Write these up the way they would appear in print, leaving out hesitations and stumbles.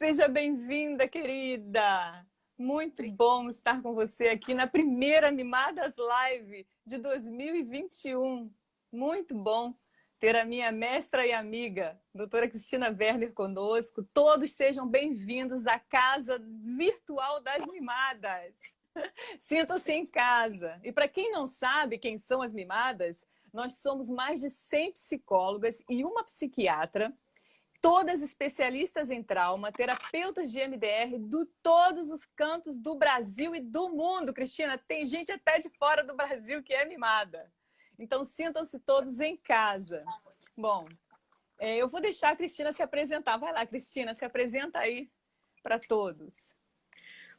Seja bem-vinda, querida! Muito bom estar com você aqui na primeira Mimadas Live de 2021. Muito bom ter a minha mestra e amiga, doutora Cristina Werner, conosco. Todos sejam bem-vindos à casa virtual das mimadas. Sintam-se em casa. E para quem não sabe quem são as mimadas, nós somos mais de 100 psicólogas e uma psiquiatra, todas especialistas em trauma, terapeutas de MDR de todos os cantos do Brasil e do mundo. Cristina, tem gente até de fora do Brasil que é mimada. Então, sintam-se todos em casa. Bom, eu vou deixar a Cristina se apresentar. Vai lá, Cristina, se apresenta aí para todos.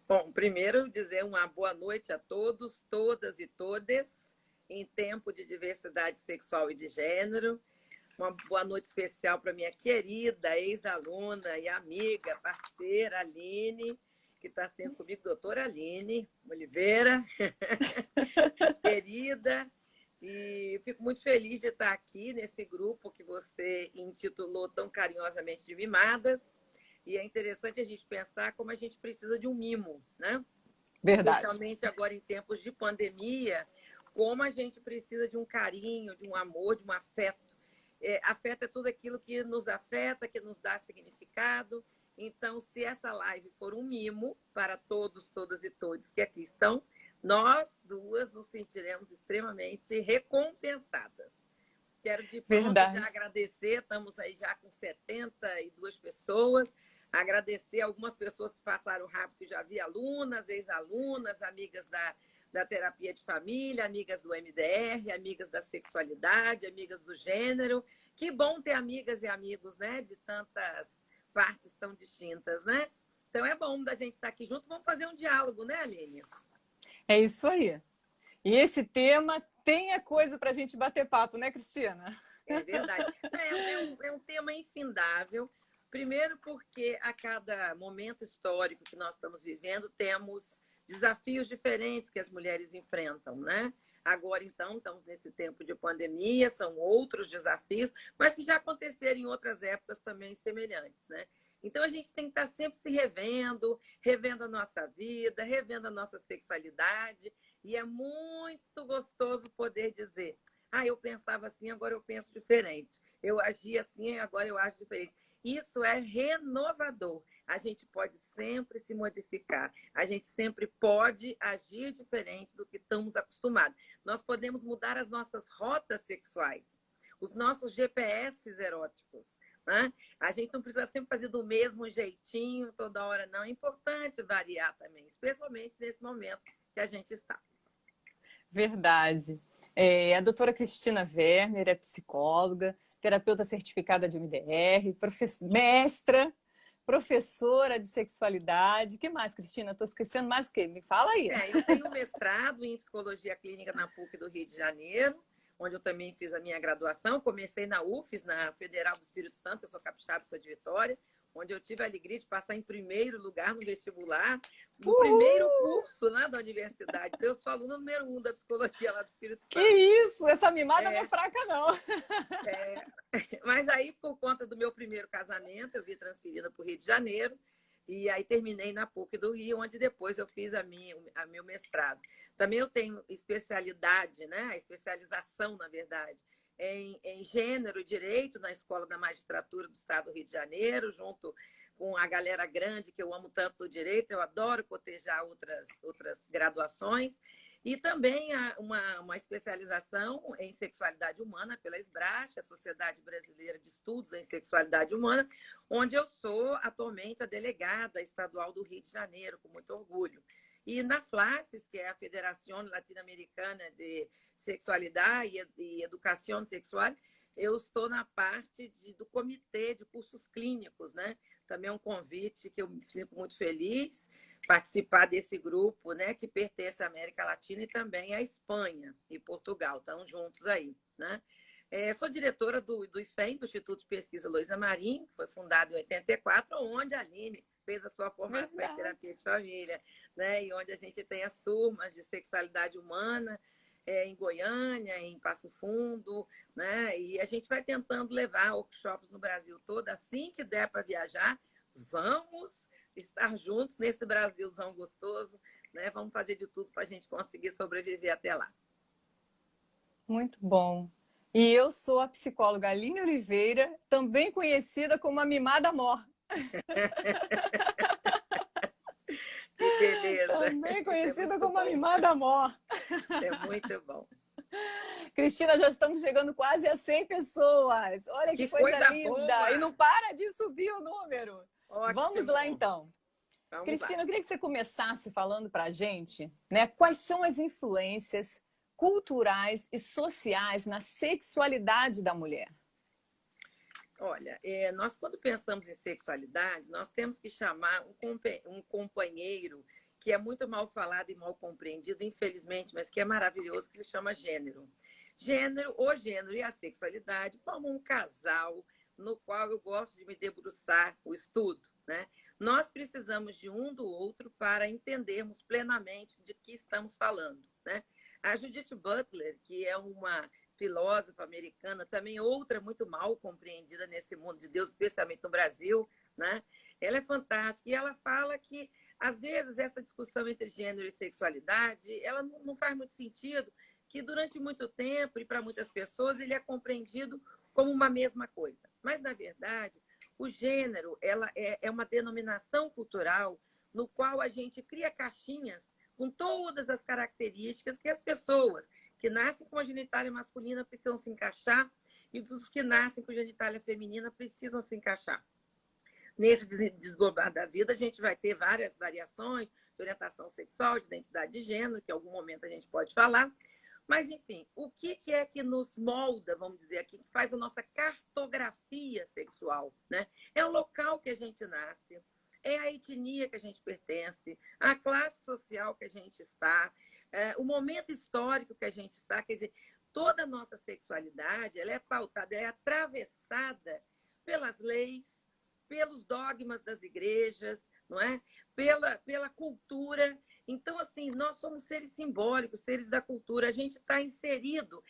Bom, primeiro dizer uma boa noite a todos, todas e todes, em tempo de diversidade sexual e de gênero. Uma boa noite especial para minha querida ex-aluna e amiga, parceira Aline, que está sempre comigo, doutora Aline Oliveira, querida. E fico muito feliz de estar aqui nesse grupo que você intitulou tão carinhosamente de Mimadas. E é interessante a gente pensar como a gente precisa de um mimo, né? Verdade. Especialmente agora em tempos de pandemia, como a gente precisa de um carinho, de um amor, de um afeto. Afeto é tudo aquilo que nos afeta, que nos dá significado. Então, se essa live for um mimo para todos, todas e todos que aqui estão, nós duas nos sentiremos extremamente recompensadas. Quero de pronto já agradecer, estamos aí já com 72 pessoas, agradecer algumas pessoas que passaram rápido, que já vi alunas, ex-alunas, amigas da terapia de família, amigas do MDR, amigas da sexualidade, amigas do gênero. Que bom ter amigas e amigos, né, de tantas partes tão distintas, né? Então é bom da gente estar aqui junto. Vamos fazer um diálogo, né, Aline? É isso aí. E esse tema tem coisa para a gente bater papo, né, Cristina? É verdade. É um tema infindável. Primeiro porque a cada momento histórico que nós estamos vivendo, temos desafios diferentes que as mulheres enfrentam, né? Agora, então, estamos nesse tempo de pandemia, são outros desafios, mas que já aconteceram em outras épocas também semelhantes, né? Então, a gente tem que estar sempre se revendo a nossa vida, revendo a nossa sexualidade, e é muito gostoso poder dizer: eu pensava assim, agora eu penso diferente. Eu agia assim, agora eu acho diferente. Isso é renovador. A gente pode sempre se modificar. A gente sempre pode agir diferente do que estamos acostumados. Nós podemos mudar as nossas rotas sexuais, os nossos GPS eróticos, né? A gente não precisa sempre fazer do mesmo jeitinho toda hora, não. É importante variar também, especialmente nesse momento que a gente está. Verdade. A doutora Cristina Werner é psicóloga, terapeuta certificada de MDR, mestra, professora de sexualidade. O que mais, Cristina? Estou esquecendo mais o quê? Me fala aí. Eu tenho mestrado em psicologia clínica na PUC do Rio de Janeiro, onde eu também fiz a minha graduação. Comecei na UFES, na Federal do Espírito Santo, eu sou capixaba, sou de Vitória, onde eu tive a alegria de passar em primeiro lugar no vestibular, no primeiro curso, né, da universidade. Eu sou aluna número 1 da psicologia lá do Espírito Santo. Que isso! Essa mimada não é fraca, não. Mas aí, por conta do meu primeiro casamento, eu vim transferida para o Rio de Janeiro, e aí terminei na PUC do Rio, onde depois eu fiz a meu mestrado. Também eu tenho especialidade, né, a especialização, na verdade, em gênero e direito na Escola da Magistratura do Estado do Rio de Janeiro, junto com a galera grande que eu amo tanto do direito. Eu adoro cotejar outras graduações. E também uma especialização em sexualidade humana pela SBRASH, a Sociedade Brasileira de Estudos em Sexualidade Humana, onde eu sou atualmente a delegada estadual do Rio de Janeiro, com muito orgulho. E na FLACES, que é a Federação Latino-Americana de Sexualidade e Educação Sexual, eu estou na parte do comitê de cursos clínicos, né? Também é um convite que eu me fico muito feliz participar desse grupo, né, que pertence à América Latina e também à Espanha e Portugal, estão juntos aí, né? Sou diretora do IFEM, do Instituto de Pesquisa Luísa Marinho, que foi fundado em 84, onde a Aline fez a sua formação em terapia de família, né? E onde a gente tem as turmas de sexualidade humana, em Goiânia, em Passo Fundo, né? E a gente vai tentando levar workshops no Brasil todo, assim que der para viajar. vamos estar juntos nesse Brasilzão gostoso, né? Vamos fazer de tudo para a gente conseguir sobreviver até lá. Muito bom. E eu sou a psicóloga Aline Oliveira, também conhecida como a Mimada Mor. Que beleza! Também conhecida como a bom. Mimada Mor. É muito bom. Cristina, já estamos chegando quase a 100 pessoas. Olha que coisa linda. Boa. E não para de subir o número. Ótimo. Vamos lá, então. Vamos Cristina, lá. eu queria que você começasse falando para a gente, né, quais são as influências culturais e sociais na sexualidade da mulher. Olha, nós quando pensamos em sexualidade, nós temos que chamar um companheiro que é muito mal falado e mal compreendido, infelizmente, mas que é maravilhoso, que se chama gênero. O gênero e a sexualidade formam um casal no qual eu gosto de me debruçar o estudo, né? Nós precisamos de um do outro para entendermos plenamente de que estamos falando, né? A Judith Butler, que é uma filósofa americana, também outra muito mal compreendida nesse mundo de Deus, especialmente no Brasil, né? Ela é fantástica e ela fala que, às vezes, essa discussão entre gênero e sexualidade, ela não faz muito sentido, que durante muito tempo, e para muitas pessoas, ele é compreendido como uma mesma coisa. Mas, na verdade, o gênero ela é uma denominação cultural no qual a gente cria caixinhas com todas as características que as pessoas que nascem com a genitália masculina precisam se encaixar e os que nascem com a genitália feminina precisam se encaixar. Nesse desdobrar da vida, a gente vai ter várias variações de orientação sexual, de identidade de gênero, que em algum momento a gente pode falar. Mas, enfim, o que é que nos molda, vamos dizer aqui, que faz a nossa cartografia sexual, né? É o local que a gente nasce, é a etnia que a gente pertence, a classe social que a gente está, o momento histórico que a gente está. Quer dizer, toda a nossa sexualidade ela é pautada, ela é atravessada pelas leis, pelos dogmas das igrejas, não é? Pela cultura. Então, assim, nós somos seres simbólicos, seres da cultura. A gente está inserido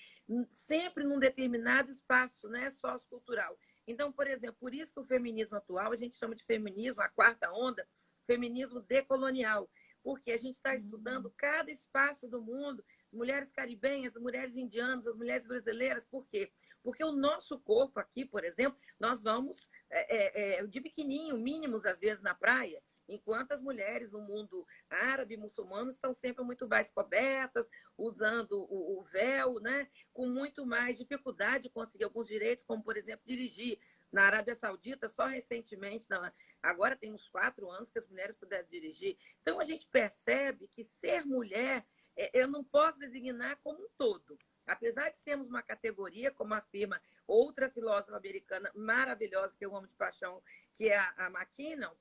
sempre num determinado espaço, né, sociocultural. Então, por exemplo, por isso que o feminismo atual, a gente chama de feminismo, a quarta onda, feminismo decolonial, porque a gente está estudando cada espaço do mundo, as mulheres caribenhas, as mulheres indianas, as mulheres brasileiras. Por quê? Porque o nosso corpo aqui, por exemplo, nós vamos de biquininho, mínimos às vezes na praia, enquanto as mulheres no mundo árabe, muçulmano, estão sempre muito mais cobertas, usando o véu, né? Com muito mais dificuldade de conseguir alguns direitos, como, por exemplo, dirigir. Na Arábia Saudita, só recentemente, agora tem uns 4 anos que as mulheres puderam dirigir. Então, a gente percebe que ser mulher, eu não posso designar como um todo. Apesar de sermos uma categoria, como afirma outra filósofa americana maravilhosa, que eu amo de paixão, que é a McKinnon,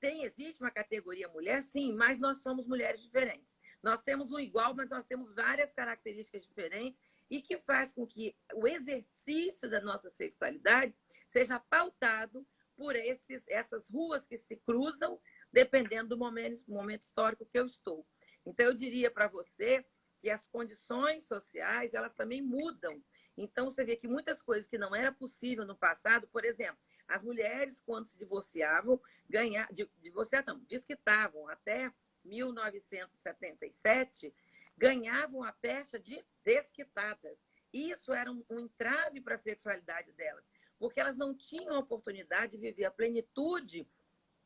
existe uma categoria mulher, sim, mas nós somos mulheres diferentes. Nós temos um igual, mas nós temos várias características diferentes e que faz com que o exercício da nossa sexualidade seja pautado por essas ruas que se cruzam, dependendo do momento histórico que eu estou. Então, eu diria para você que as condições sociais, elas também mudam. Então, você vê que muitas coisas que não era possível no passado, por exemplo, as mulheres, quando se divorciavam, desquitavam até 1977, ganhavam a pecha de desquitadas. Isso era um entrave para a sexualidade delas, porque elas não tinham a oportunidade de viver a plenitude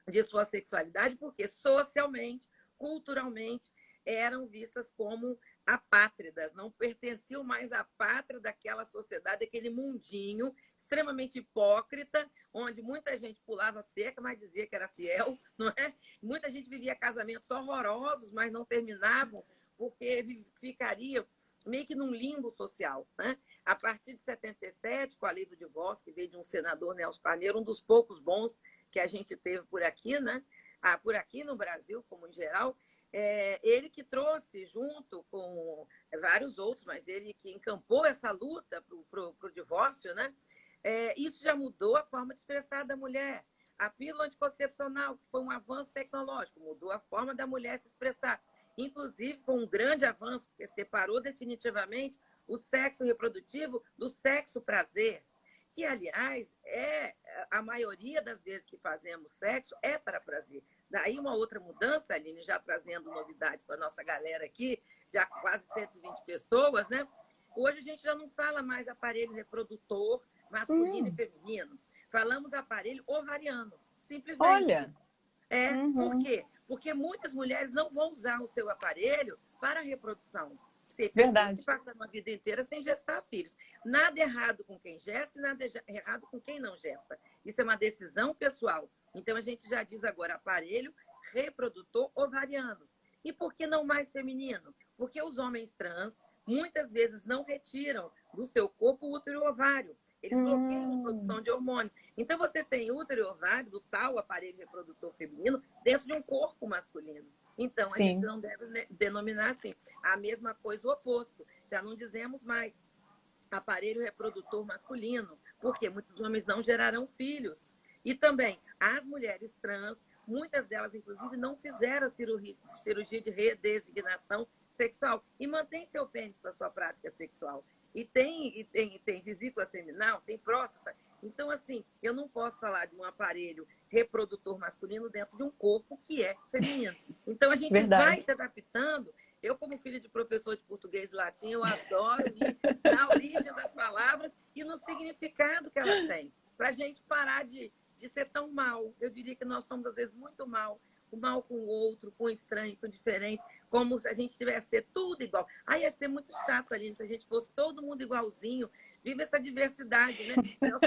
de sua sexualidade, porque socialmente, culturalmente, eram vistas como apátridas, não pertenciam mais à pátria daquela sociedade, daquele mundinho extremamente hipócrita, onde muita gente pulava cerca, mas dizia que era fiel, não é? Muita gente vivia casamentos horrorosos, mas não terminavam, porque ficariam meio que num limbo social, né? A partir de 77, com a lei do divórcio, que veio de um senador, Nelson Carneiro, um dos poucos bons que a gente teve por aqui, né? Por aqui no Brasil, como em geral, ele que trouxe, junto com vários outros, mas ele que encampou essa luta para o divórcio, né? Isso já mudou a forma de expressar da mulher. A pílula anticoncepcional, que foi um avanço tecnológico, mudou a forma da mulher se expressar. Inclusive, foi um grande avanço, porque separou definitivamente o sexo reprodutivo do sexo prazer. que, aliás, a maioria das vezes que fazemos sexo é para prazer. Daí uma outra mudança, Aline, já trazendo novidades para a nossa galera aqui, já quase 120 pessoas, né? Hoje a gente já não fala mais aparelho reprodutor masculino e feminino. Falamos aparelho ovariano, simplesmente. Olha, Por quê? Porque muitas mulheres não vão usar o seu aparelho para a reprodução. Tem pessoas que verdade. passam a vida inteira sem gestar filhos. Nada errado com quem gesta e nada errado com quem não gesta. Isso é uma decisão pessoal. Então, a gente já diz agora aparelho reprodutor ovariano. E por que não mais feminino? Porque os homens trans muitas vezes não retiram do seu corpo o útero e o ovário. Eles bloqueiam a produção de hormônio. Então, você tem útero e ovário do tal aparelho reprodutor feminino dentro de um corpo masculino. Então, a gente não deve denominar assim. A mesma coisa, o oposto. Já não dizemos mais aparelho reprodutor masculino, porque muitos homens não gerarão filhos. E também, as mulheres trans, muitas delas, inclusive, não fizeram cirurgia de redesignação sexual e mantém seu pênis para sua prática sexual. E tem vesícula seminal, tem próstata. Então, assim, eu não posso falar de um aparelho reprodutor masculino dentro de um corpo que é feminino. Então, a gente vai se adaptando. Eu, como filha de professor de português e latim, eu adoro ir na origem das palavras e no significado que elas têm. Para a gente parar de ser tão mal. Eu diria que nós somos, às vezes, muito mal. O mal com o outro, com o estranho, com o diferente, como se a gente tivesse ser tudo igual. Aí ia ser muito chato, Aline, se a gente fosse todo mundo igualzinho. Vive essa diversidade, né? Eu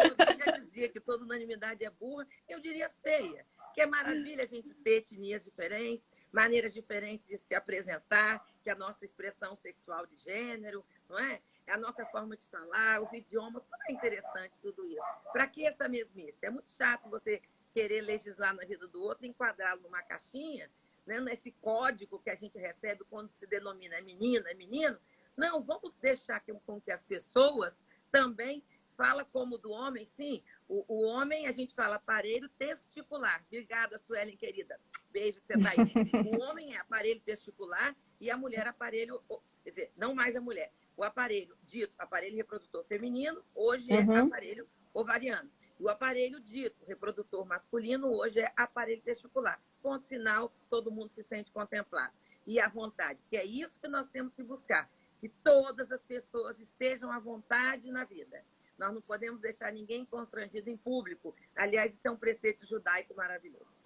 já dizia que toda unanimidade é burra, eu diria feia. Que é maravilha a gente ter etnias diferentes, maneiras diferentes de se apresentar, que é a nossa expressão sexual de gênero, não é? É a nossa forma de falar, os idiomas, como é interessante tudo isso. Para que essa mesmice? É muito chato você querer legislar na vida do outro, enquadrá-lo numa caixinha, né? Nesse código que a gente recebe quando se denomina menina, é menino. Não, vamos deixar com que as pessoas também fala como do homem, sim. O homem, a gente fala aparelho testicular. Obrigada, Suelen, querida. Beijo que você está aí. O homem é aparelho testicular e a mulher aparelho... Quer dizer, não mais a mulher. O aparelho dito aparelho reprodutor feminino, hoje é aparelho ovariano. E o aparelho dito reprodutor masculino, hoje é aparelho testicular. Ponto final, todo mundo se sente contemplado. E à vontade, que é isso que nós temos que buscar. Que todas as pessoas estejam à vontade na vida. Nós não podemos deixar ninguém constrangido em público. Aliás, isso é um preceito judaico maravilhoso.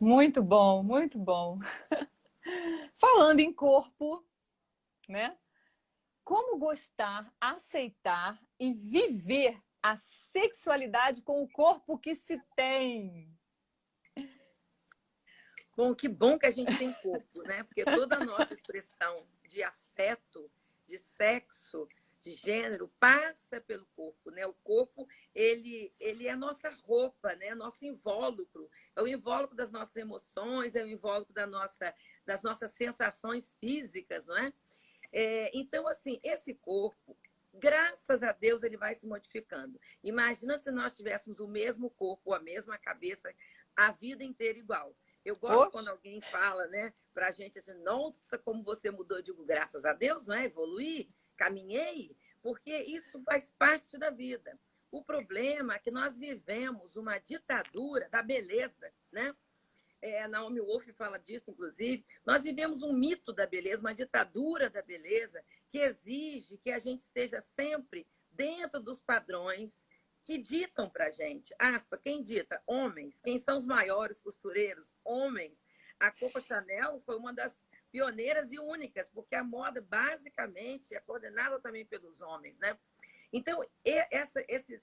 Muito bom, muito bom. Falando em corpo, né? Como gostar, aceitar e viver a sexualidade com o corpo que se tem? Bom, que bom que a gente tem corpo, né? Porque toda a nossa expressão de afeto, de sexo, de gênero, passa pelo corpo, né? O corpo, ele é a nossa roupa, né? Nosso invólucro. É o invólucro das nossas emoções, é o invólucro das nossas sensações físicas, não é? Então, assim, esse corpo, graças a Deus, ele vai se modificando. Imagina se nós tivéssemos o mesmo corpo, a mesma cabeça, a vida inteira igual. Eu gosto quando alguém fala, né, pra gente assim, nossa, como você mudou. Eu digo, graças a Deus, não é? Evoluí, caminhei, porque isso faz parte da vida. O problema é que nós vivemos uma ditadura da beleza, né? A Naomi Wolf fala disso, inclusive. Nós vivemos um mito da beleza, uma ditadura da beleza, que exige que a gente esteja sempre dentro dos padrões que ditam para a gente. Aspa, quem dita? Homens. Quem são os maiores costureiros? Homens. A Coco Chanel foi uma das pioneiras e únicas, porque a moda, basicamente, é coordenada também pelos homens, né? Então,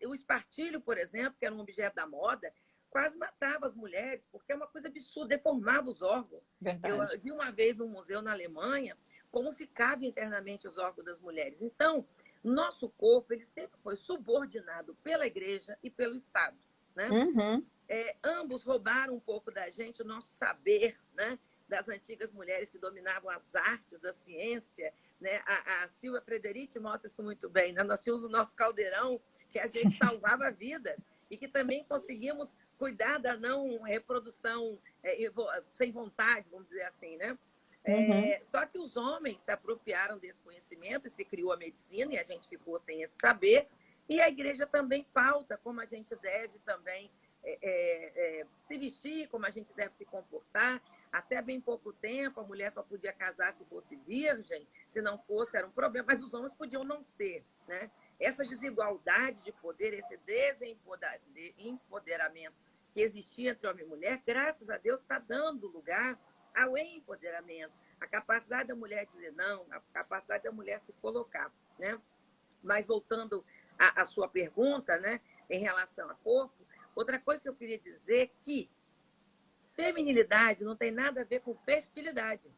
o espartilho, por exemplo, que era um objeto da moda, quase matava as mulheres, porque é uma coisa absurda, deformava os órgãos. Verdade. Eu vi uma vez num museu na Alemanha como ficava internamente os órgãos das mulheres. Então, nosso corpo ele sempre foi subordinado pela igreja e pelo Estado, né? Ambos roubaram um pouco da gente o nosso saber, né? Das antigas mulheres que dominavam as artes, da ciência, né? A Silvia Frederici mostra isso muito bem, né? Nós tínhamos o nosso caldeirão, que a gente salvava vidas e que também conseguimos cuidar da não reprodução sem vontade, vamos dizer assim, né? Só que os homens se apropriaram desse conhecimento e se criou a medicina e a gente ficou sem esse saber. E a igreja também pauta como a gente deve também se vestir, como a gente deve se comportar. Até bem pouco tempo, a mulher só podia casar se fosse virgem, se não fosse era um problema, mas os homens podiam não ser, né? Essa desigualdade de poder, esse desempoderamento que existia entre homem e mulher, graças a Deus está dando lugar ao empoderamento, a capacidade da mulher dizer não, a capacidade da mulher se colocar, né? Mas voltando à sua pergunta, né, em relação ao corpo, outra coisa que eu queria dizer é que feminilidade não tem nada a ver com fertilidade.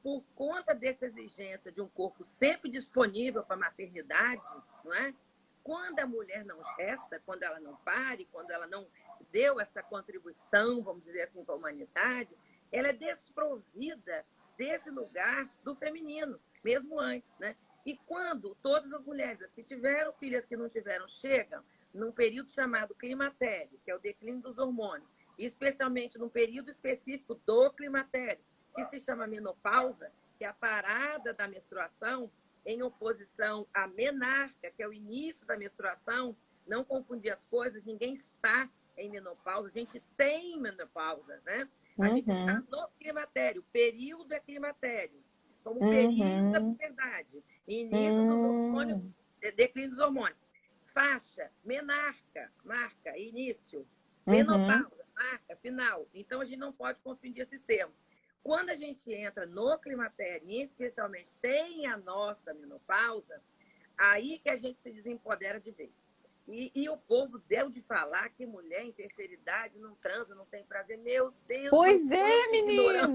Por conta dessa exigência de um corpo sempre disponível para a maternidade, não é? Quando a mulher não gesta, quando ela não pare, quando ela não deu essa contribuição, vamos dizer assim, para a humanidade, ela é desprovida desse lugar do feminino, mesmo antes, né? E quando todas as mulheres, as que tiveram filhas, que não tiveram, chegam num período chamado climatério, que é o declínio dos hormônios, e especialmente num período específico do climatério, que se chama menopausa, que é a parada da menstruação, em oposição à menarca, que é o início da menstruação. Não confundir as coisas, ninguém está em menopausa, a gente tem menopausa, né? A gente está no climatério, o período é climatério, como período da puberdade, início dos hormônios, declínio dos hormônios. Faixa, menarca, marca, início. Menopausa, marca, final. Então, a gente não pode confundir esses termos. Quando a gente entra no climatério, e especialmente tem a nossa menopausa, aí que a gente se desempodera de vez. E o povo deu de falar que mulher em terceira idade não transa, não tem prazer. Meu Deus, pois é, menina!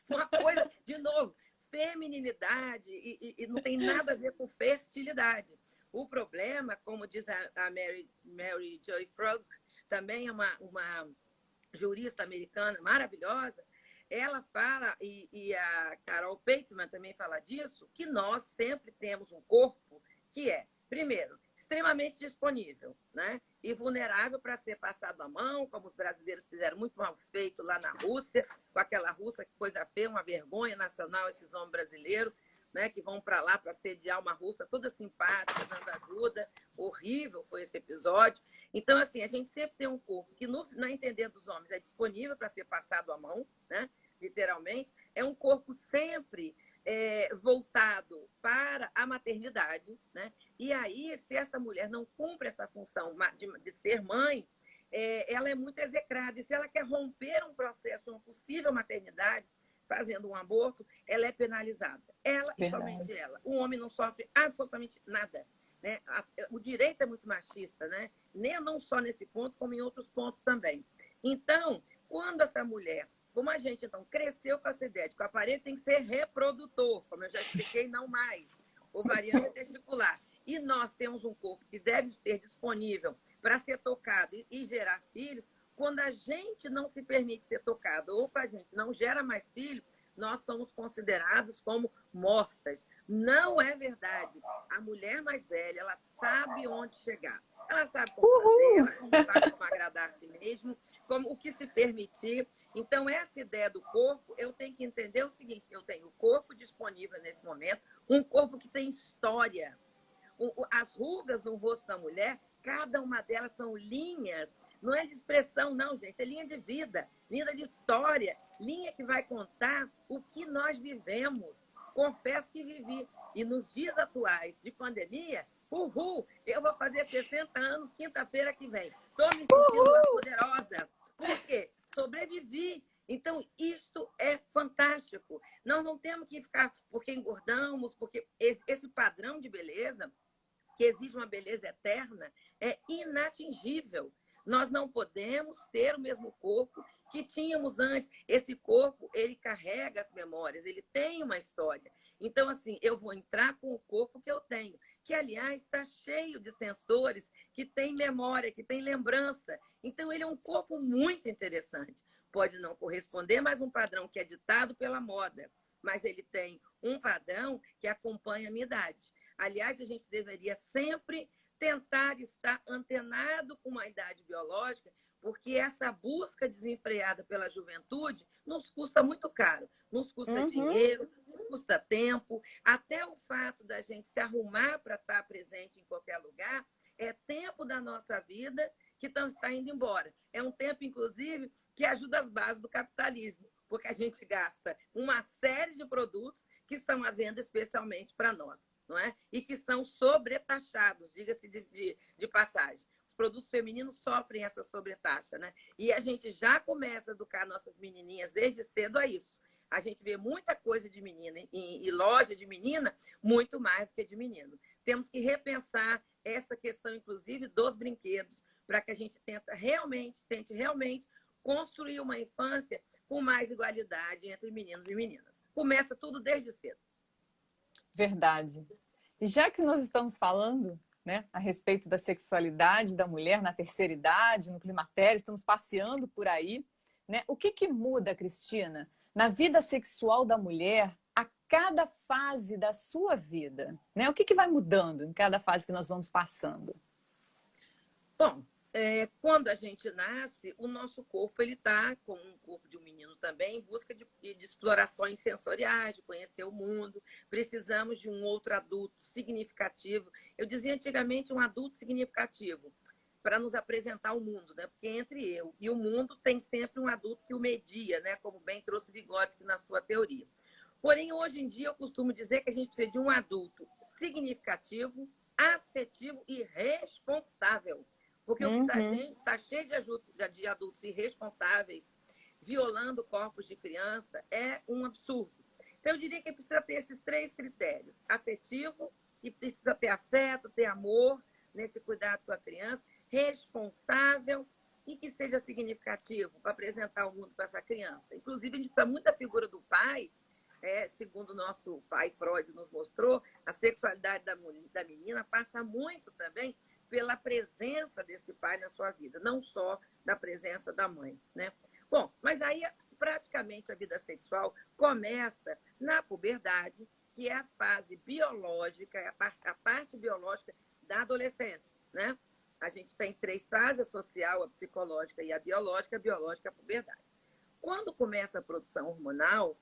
Uma coisa, de novo, feminilidade e não tem nada a ver com fertilidade. O problema, como diz a Mary Joy Frog, também é uma jurista americana maravilhosa, ela fala, e a Carol Pateman também fala disso, que nós sempre temos um corpo que é, primeiro, extremamente disponível, né? E vulnerável para ser passado à mão, como os brasileiros fizeram muito mal feito lá na Rússia, com aquela Rússia, que coisa feia, uma vergonha nacional, esses homens brasileiros, né, que vão para lá para sediar uma russa toda simpática, dando ajuda. Horrível foi esse episódio. Então, assim, a gente sempre tem um corpo que, no entender dos homens, é disponível para ser passado à mão, né, literalmente. É um corpo sempre voltado para a maternidade, né? E aí, se essa mulher não cumpre essa função de ser mãe, ela é muito execrada. E se ela quer romper um processo, uma possível maternidade, fazendo um aborto, ela é penalizada. Ela e somente ela. O homem não sofre absolutamente nada, né? O direito é muito machista, né? Nem não só nesse ponto, como em outros pontos também. Então, quando essa mulher, como a gente então cresceu com essa ideia de que o aparelho tem que ser reprodutor, como eu já expliquei, não mais, ovariano e testicular, e nós temos um corpo que deve ser disponível para ser tocado e gerar filhos, quando a gente não se permite ser tocado ou a gente não gera mais filho, nós somos considerados como mortas. Não é verdade. A mulher mais velha, ela sabe onde chegar. Ela sabe como fazer, ela sabe como agradar a si mesmo, como o que se permitir. Então, essa ideia do corpo, eu tenho que entender o seguinte, eu tenho o corpo disponível nesse momento, um corpo que tem história. As rugas no rosto da mulher, cada uma delas são linhas. Não é de expressão, não, gente. É linha de vida, linha de história, linha que vai contar o que nós vivemos. Confesso que vivi. E nos dias atuais de pandemia, eu vou fazer 60 anos quinta-feira que vem. Estou me sentindo uma poderosa. Por quê? Sobrevivi. Então, isto é fantástico. Nós não temos que ficar porque engordamos, porque esse padrão de beleza, que exige uma beleza eterna, é inatingível. Nós não podemos ter o mesmo corpo que tínhamos antes. Esse corpo, ele carrega as memórias, ele tem uma história. Então, assim, eu vou entrar com o corpo que eu tenho, que, aliás, está cheio de sensores, que tem memória, que tem lembrança. Então, ele é um corpo muito interessante. Pode não corresponder mais um padrão que é ditado pela moda, mas ele tem um padrão que acompanha a minha idade. Aliás, a gente deveria sempre tentar estar antenado com uma idade biológica, porque essa busca desenfreada pela juventude nos custa muito caro. Nos custa dinheiro, nos custa tempo, até o fato da gente se arrumar para estar presente em qualquer lugar, é tempo da nossa vida que está indo embora. É um tempo, inclusive, que ajuda as bases do capitalismo, porque a gente gasta uma série de produtos que estão à venda especialmente para nós, não é? E que são sobretaxados, diga-se de passagem. Os produtos femininos sofrem essa sobretaxa, né? E a gente já começa a educar nossas menininhas desde cedo a isso. A gente vê muita coisa de menina e loja de menina muito mais do que de menino. Temos que repensar essa questão, inclusive, dos brinquedos, para que a gente tente realmente construir uma infância com mais igualdade entre meninos e meninas. Começa tudo desde cedo. Verdade. E já que nós estamos falando, né, a respeito da sexualidade da mulher na terceira idade, no climatério, estamos passeando por aí, né? O que muda, Cristina, na vida sexual da mulher a cada fase da sua vida, né? O que vai mudando em cada fase que nós vamos passando? Bom, quando a gente nasce, o nosso corpo ele está, como um corpo de um menino também, em busca de explorações sensoriais, de conhecer o mundo. Precisamos de um outro adulto significativo. Eu dizia antigamente um adulto significativo para nos apresentar o mundo, né? Porque entre eu e o mundo tem sempre um adulto que o media, né? Como bem trouxe Vygotsky na sua teoria. Porém, hoje em dia, eu costumo dizer que a gente precisa de um adulto significativo, afetivo e responsável. Porque o que a gente está cheio de adultos irresponsáveis, violando corpos de criança, é um absurdo. Então, eu diria que precisa ter esses 3 critérios. Afetivo, que precisa ter afeto, ter amor nesse cuidado com a criança. Responsável e que seja significativo para apresentar o mundo para essa criança. Inclusive, a gente precisa muito da figura do pai. Segundo o nosso pai Freud nos mostrou, a sexualidade da menina passa muito também pela presença desse pai na sua vida, não só da presença da mãe, né? Bom, mas aí praticamente a vida sexual começa na puberdade, que é a fase biológica, a parte biológica da adolescência, né? A gente tem 3 fases, a social, a psicológica e a biológica a puberdade. Quando começa a produção hormonal,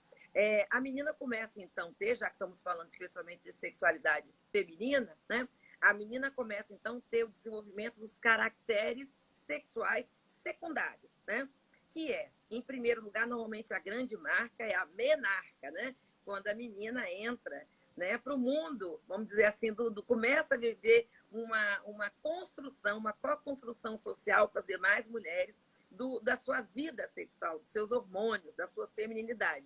a menina começa, então, já que estamos falando especialmente de sexualidade feminina, né? A menina começa, então, a ter o desenvolvimento dos caracteres sexuais secundários, né? Que em primeiro lugar, normalmente a grande marca é a menarca, né? Quando a menina entra, né, para o mundo, vamos dizer assim, começa a viver uma construção, uma co-construção social com as demais mulheres da sua vida sexual, dos seus hormônios, da sua feminilidade.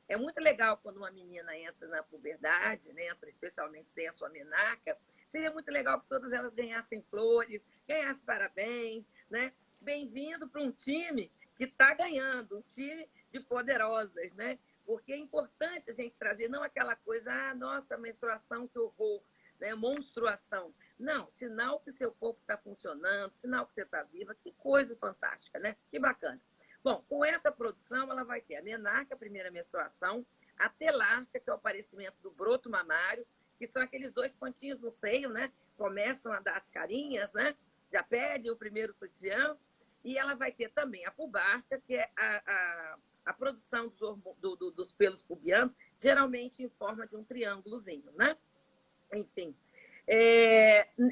É muito legal quando uma menina entra na puberdade, né, entra especialmente se tem a sua menarca. Seria muito legal que todas elas ganhassem flores, ganhassem parabéns, né? Bem-vindo para um time que está ganhando, um time de poderosas, né? Porque é importante a gente trazer, não aquela coisa, nossa, menstruação, que horror, né? Monstruação. Não, sinal que seu corpo está funcionando, sinal que você está viva, que coisa fantástica, né? Que bacana. Bom, com essa produção, ela vai ter a menarca, a primeira menstruação, a telarca, que é o aparecimento do broto mamário, que são aqueles 2 pontinhos no seio, né? Começam a dar as carinhas, né? Já pede o primeiro sutiã. E ela vai ter também a pubarca, que é a produção dos pelos pubianos, geralmente em forma de um triângulozinho, né? Enfim,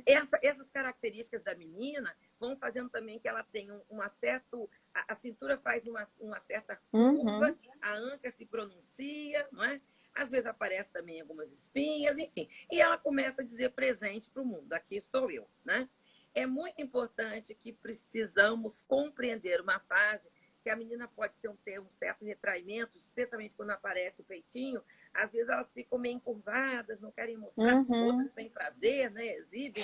essas características da menina vão fazendo também que ela tenha uma certa... A cintura faz uma certa curva, a anca se pronuncia, não é? Às vezes aparece também algumas espinhas, enfim. E ela começa a dizer presente para o mundo, aqui estou eu, né? É muito importante que precisamos compreender uma fase que a menina pode ter um certo retraimento, especialmente quando aparece o peitinho. Às vezes elas ficam meio encurvadas, não querem mostrar, outras têm prazer, né? Exibem.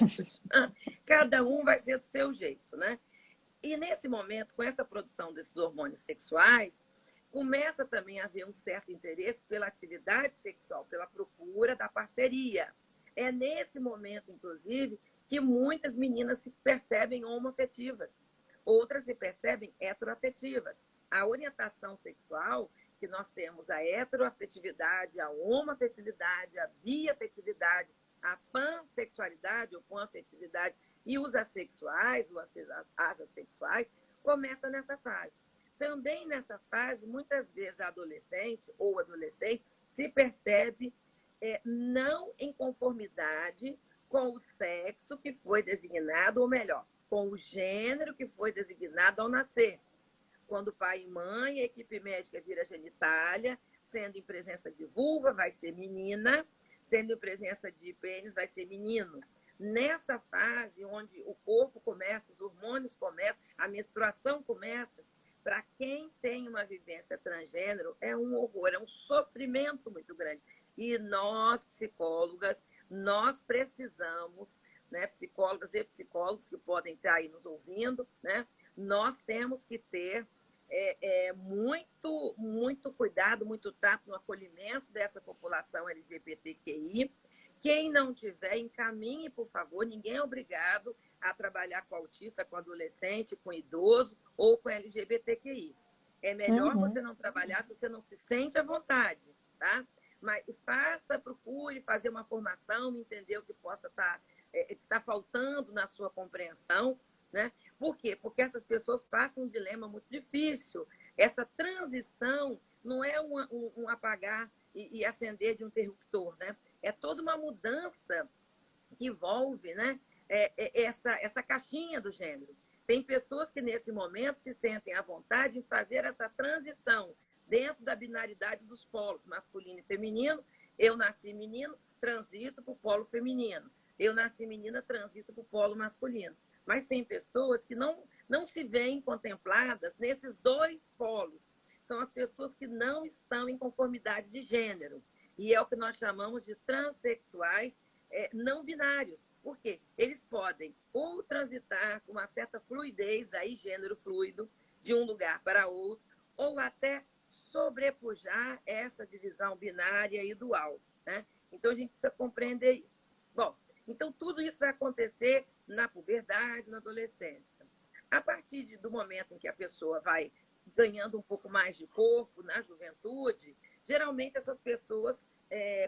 Cada um vai ser do seu jeito, né? E nesse momento, com essa produção desses hormônios sexuais, começa também a haver um certo interesse pela atividade sexual, pela procura da parceria. É nesse momento, inclusive, que muitas meninas se percebem homoafetivas, outras se percebem heteroafetivas. A orientação sexual, que nós temos a heteroafetividade, a homoafetividade, a biafetividade, a pansexualidade ou panafetividade e os assexuais, ou as assexuais, começa nessa fase. também nessa fase, muitas vezes a adolescente ou adolescente se percebe não em conformidade com o sexo que foi designado, ou melhor, com o gênero que foi designado ao nascer. Quando pai e mãe, a equipe médica vira genitália, sendo em presença de vulva, vai ser menina, sendo em presença de pênis, vai ser menino. Nessa fase, onde o corpo começa, os hormônios começam, a menstruação começa, para quem tem uma vivência transgênero, é um horror, é um sofrimento muito grande. E nós, psicólogas, nós precisamos, né, psicólogas e psicólogos que podem estar aí nos ouvindo, né, nós temos que ter muito cuidado, muito tato no acolhimento dessa população LGBTQI. Quem não tiver, encaminhe, por favor. Ninguém é obrigado a trabalhar com autista, com adolescente, com idoso ou com LGBTQI. É melhor você não trabalhar se você não se sente à vontade, tá? Mas procure fazer uma formação, entender o que possa estar faltando na sua compreensão, né? Por quê? Porque essas pessoas passam um dilema muito difícil. Essa transição não é um apagar e acender de um interruptor, né? É toda uma mudança que envolve, né, essa caixinha do gênero. Tem pessoas que, nesse momento, se sentem à vontade em fazer essa transição dentro da binaridade dos polos, masculino e feminino. Eu nasci menino, transito para o polo feminino. Eu nasci menina, transito para o polo masculino. Mas tem pessoas que não se veem contempladas nesses dois polos. São as pessoas que não estão em conformidade de gênero. E é o que nós chamamos de transexuais não binários. Por quê? Eles podem ou transitar com uma certa fluidez, daí gênero fluido, de um lugar para outro, ou até sobrepujar essa divisão binária e dual, né? Então, a gente precisa compreender isso. Bom, então tudo isso vai acontecer na puberdade, na adolescência. A partir do momento em que a pessoa vai ganhando um pouco mais de corpo, na juventude, geralmente essas pessoas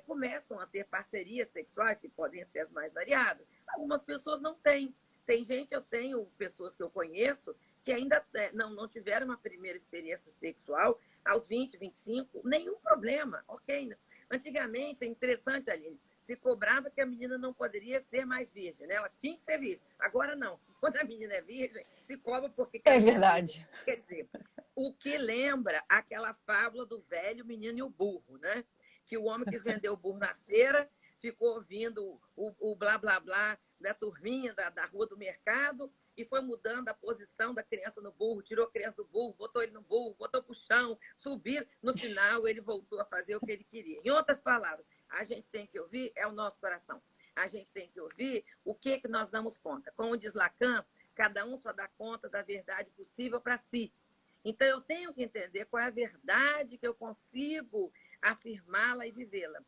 começam a ter parcerias sexuais, que podem ser as mais variadas. Algumas pessoas não têm. Eu tenho pessoas que eu conheço que ainda não tiveram uma primeira experiência sexual aos 20, 25, nenhum problema, ok? Antigamente, é interessante, Aline, se cobrava que a menina não poderia ser mais virgem, né? Ela tinha que ser virgem. Agora não. Quando a menina é virgem, se cobra porque É ela é verdade. virgem. Quer dizer, o que lembra aquela fábula do velho menino e o burro, né? Que o homem quis vender o burro na feira, ficou ouvindo o blá, blá, blá da turminha da rua do mercado e foi mudando a posição da criança no burro, tirou a criança do burro, botou ele no burro, botou para o chão, subir. No final, ele voltou a fazer o que ele queria. Em outras palavras, a gente tem que ouvir o nosso coração. A gente tem que ouvir o que nós damos conta. Como diz Lacan, cada um só dá conta da verdade possível para si. Então, eu tenho que entender qual é a verdade que eu consigo afirmá-la e vivê-la.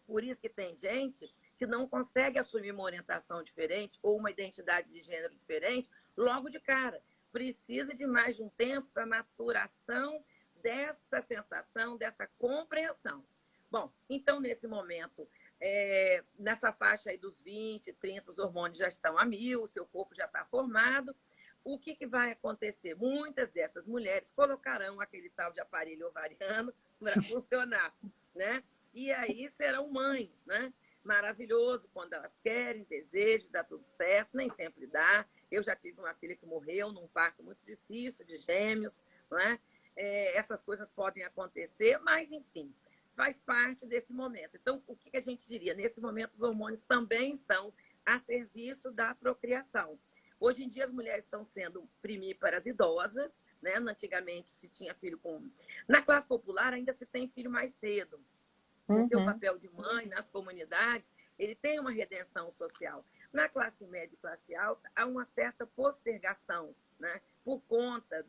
Por isso que tem gente que não consegue assumir uma orientação diferente ou uma identidade de gênero diferente logo de cara. Precisa de mais de um tempo para maturação dessa sensação, dessa compreensão. Bom, então, nesse momento, nessa faixa aí dos 20, 30, os hormônios já estão a 1000, o seu corpo já está formado. O que vai acontecer? Muitas dessas mulheres colocarão aquele tal de aparelho ovariano para funcionar, né? E aí serão mães, né? Maravilhoso quando elas querem, desejam, dá tudo certo, nem sempre dá. Eu já tive uma filha que morreu num parto muito difícil, de gêmeos, não é? Essas coisas podem acontecer, mas, enfim, faz parte desse momento. Então, o que a gente diria? Nesse momento, os hormônios também estão a serviço da procriação. Hoje em dia, as mulheres estão sendo primíparas idosas, né? Antigamente, se tinha filho com... Na classe popular, ainda se tem filho mais cedo. Porque o papel de mãe nas comunidades, ele tem uma redenção social. Na classe média e classe alta, há uma certa postergação, né? Por conta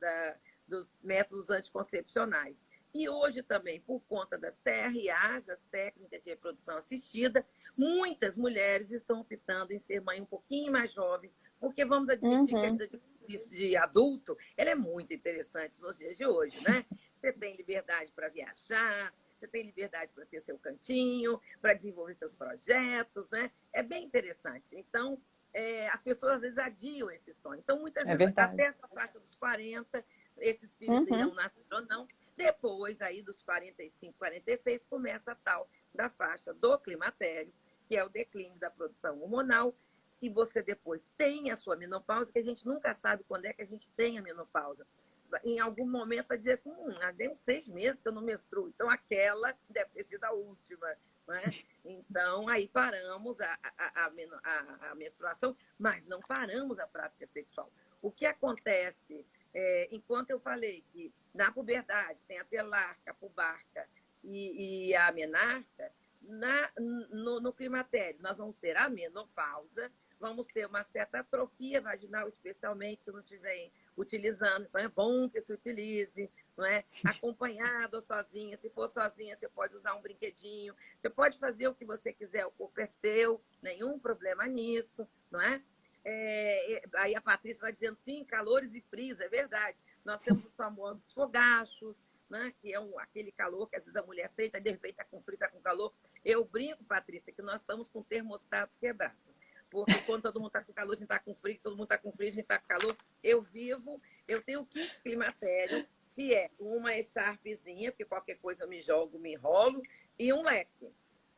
dos métodos anticoncepcionais. E hoje também, por conta das TRAs, as técnicas de reprodução assistida, muitas mulheres estão optando em ser mãe um pouquinho mais jovem, porque vamos admitir que a vida de adulto, ela é muito interessante nos dias de hoje, né? Você tem liberdade para viajar, você tem liberdade para ter seu cantinho, para desenvolver seus projetos, né? É bem interessante. Então, as pessoas às vezes adiam esse sonho. Então, muitas vezes, até essa faixa dos 40, esses filhos irão nascer ou não. Depois, aí dos 45, 46, começa a tal da faixa do climatério, que é o declínio da produção hormonal, e você depois tem a sua menopausa, que a gente nunca sabe quando é que a gente tem a menopausa. Em algum momento vai dizer assim, deu 6 meses que eu não menstruo, então aquela deve ter sido a última. Né? Então, aí paramos a menstruação, mas não paramos a prática sexual. O que acontece, enquanto eu falei que na puberdade tem a telarca, a pubarca e a menarca, no climatério nós vamos ter a menopausa, vamos ter uma certa atrofia vaginal, especialmente se não estiver utilizando. Então, é bom que se utilize, não é? Acompanhado ou sozinha. Se for sozinha, você pode usar um brinquedinho. Você pode fazer o que você quiser, o corpo é seu, nenhum problema nisso, não é? Aí a Patrícia está dizendo, sim, calores e frios, é verdade. Nós temos os famosos fogachos, né? Que é aquele calor que às vezes a mulher sente, aí de repente está com frio, está com calor. Eu brinco, Patrícia, que nós estamos com o termostato quebrado. Porque quando todo mundo está com calor, a gente está com frio, todo mundo está com frio, a gente está com calor. Eu tenho o kit climatério, que é uma echarpezinha, porque qualquer coisa eu me jogo, me enrolo, e um leque.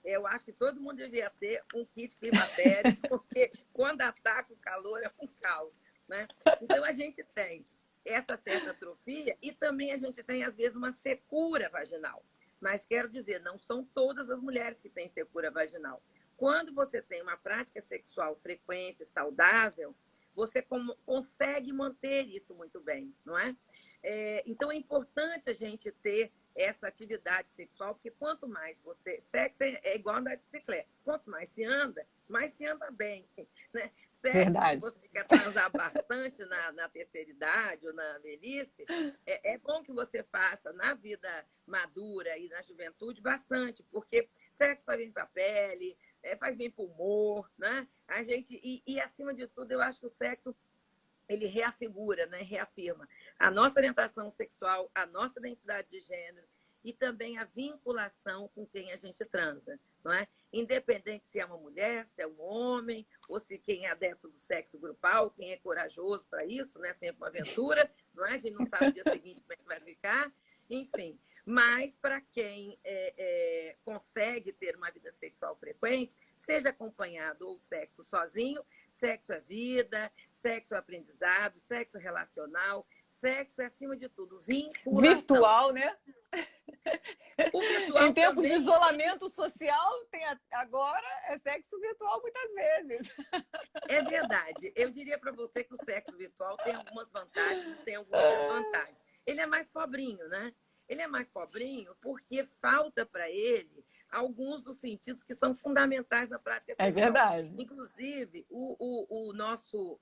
Eu acho que todo mundo devia ter um kit climatério, porque quando ataca o calor é um caos. Né? Então, a gente tem essa certa atrofia e também a gente tem, às vezes, uma secura vaginal. Mas quero dizer, não são todas as mulheres que têm secura vaginal. Quando você tem uma prática sexual frequente, saudável, você consegue manter isso muito bem, não é? Então, é importante a gente ter essa atividade sexual, porque quanto mais você... Sexo é igual andar de bicicleta. Quanto mais se anda bem, né? Sexo, Verdade. se você quer transar bastante na terceira idade ou na velhice, é bom que você faça na vida madura e na juventude bastante, porque sexo faz bem para a pele, faz bem para o humor, né? Acima de tudo, eu acho que o sexo ele reassegura, né? Reafirma a nossa orientação sexual, a nossa identidade de gênero e também a vinculação com quem a gente transa, não é? Independente se é uma mulher, se é um homem, ou se quem é adepto do sexo grupal, quem é corajoso para isso, né? Sempre uma aventura, não é? A gente não sabe o dia seguinte como é que vai ficar, enfim. Mas para quem consegue ter uma vida sexual frequente, seja acompanhado ou sexo sozinho, sexo é vida, sexo é aprendizado, sexo é relacional, sexo é, acima de tudo, vinculação. Virtual, né? O virtual em tempos também... de isolamento social, agora é sexo virtual muitas vezes. É verdade. Eu diria para você que o sexo virtual tem algumas vantagens, tem algumas desvantagens. Ele é mais pobrinho, né? Ele é mais pobrinho porque falta para ele alguns dos sentidos que são fundamentais na prática sexual. É verdade. Inclusive, o nosso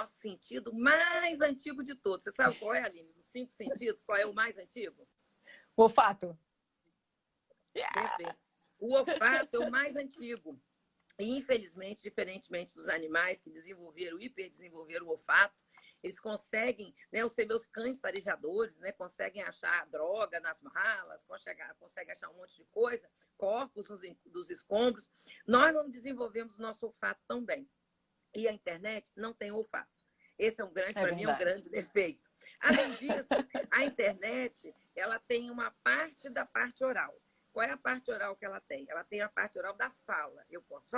sentido mais antigo de todos. Você sabe qual é, Aline? Dos 5 sentidos, qual é o mais antigo? O olfato. Perfeito. O olfato é o mais antigo. E, infelizmente, diferentemente dos animais que hiperdesenvolveram o olfato, eles conseguem, né, os meus cães farejadores, né, conseguem achar droga nas malas, conseguem achar um monte de coisa, corpos dos escombros. Nós não desenvolvemos o nosso olfato tão bem. E a internet não tem olfato. Esse é para mim, é um grande defeito. Além disso, a internet, ela tem uma parte da parte oral. Qual é a parte oral que ela tem? Ela tem a parte oral da fala. Eu posso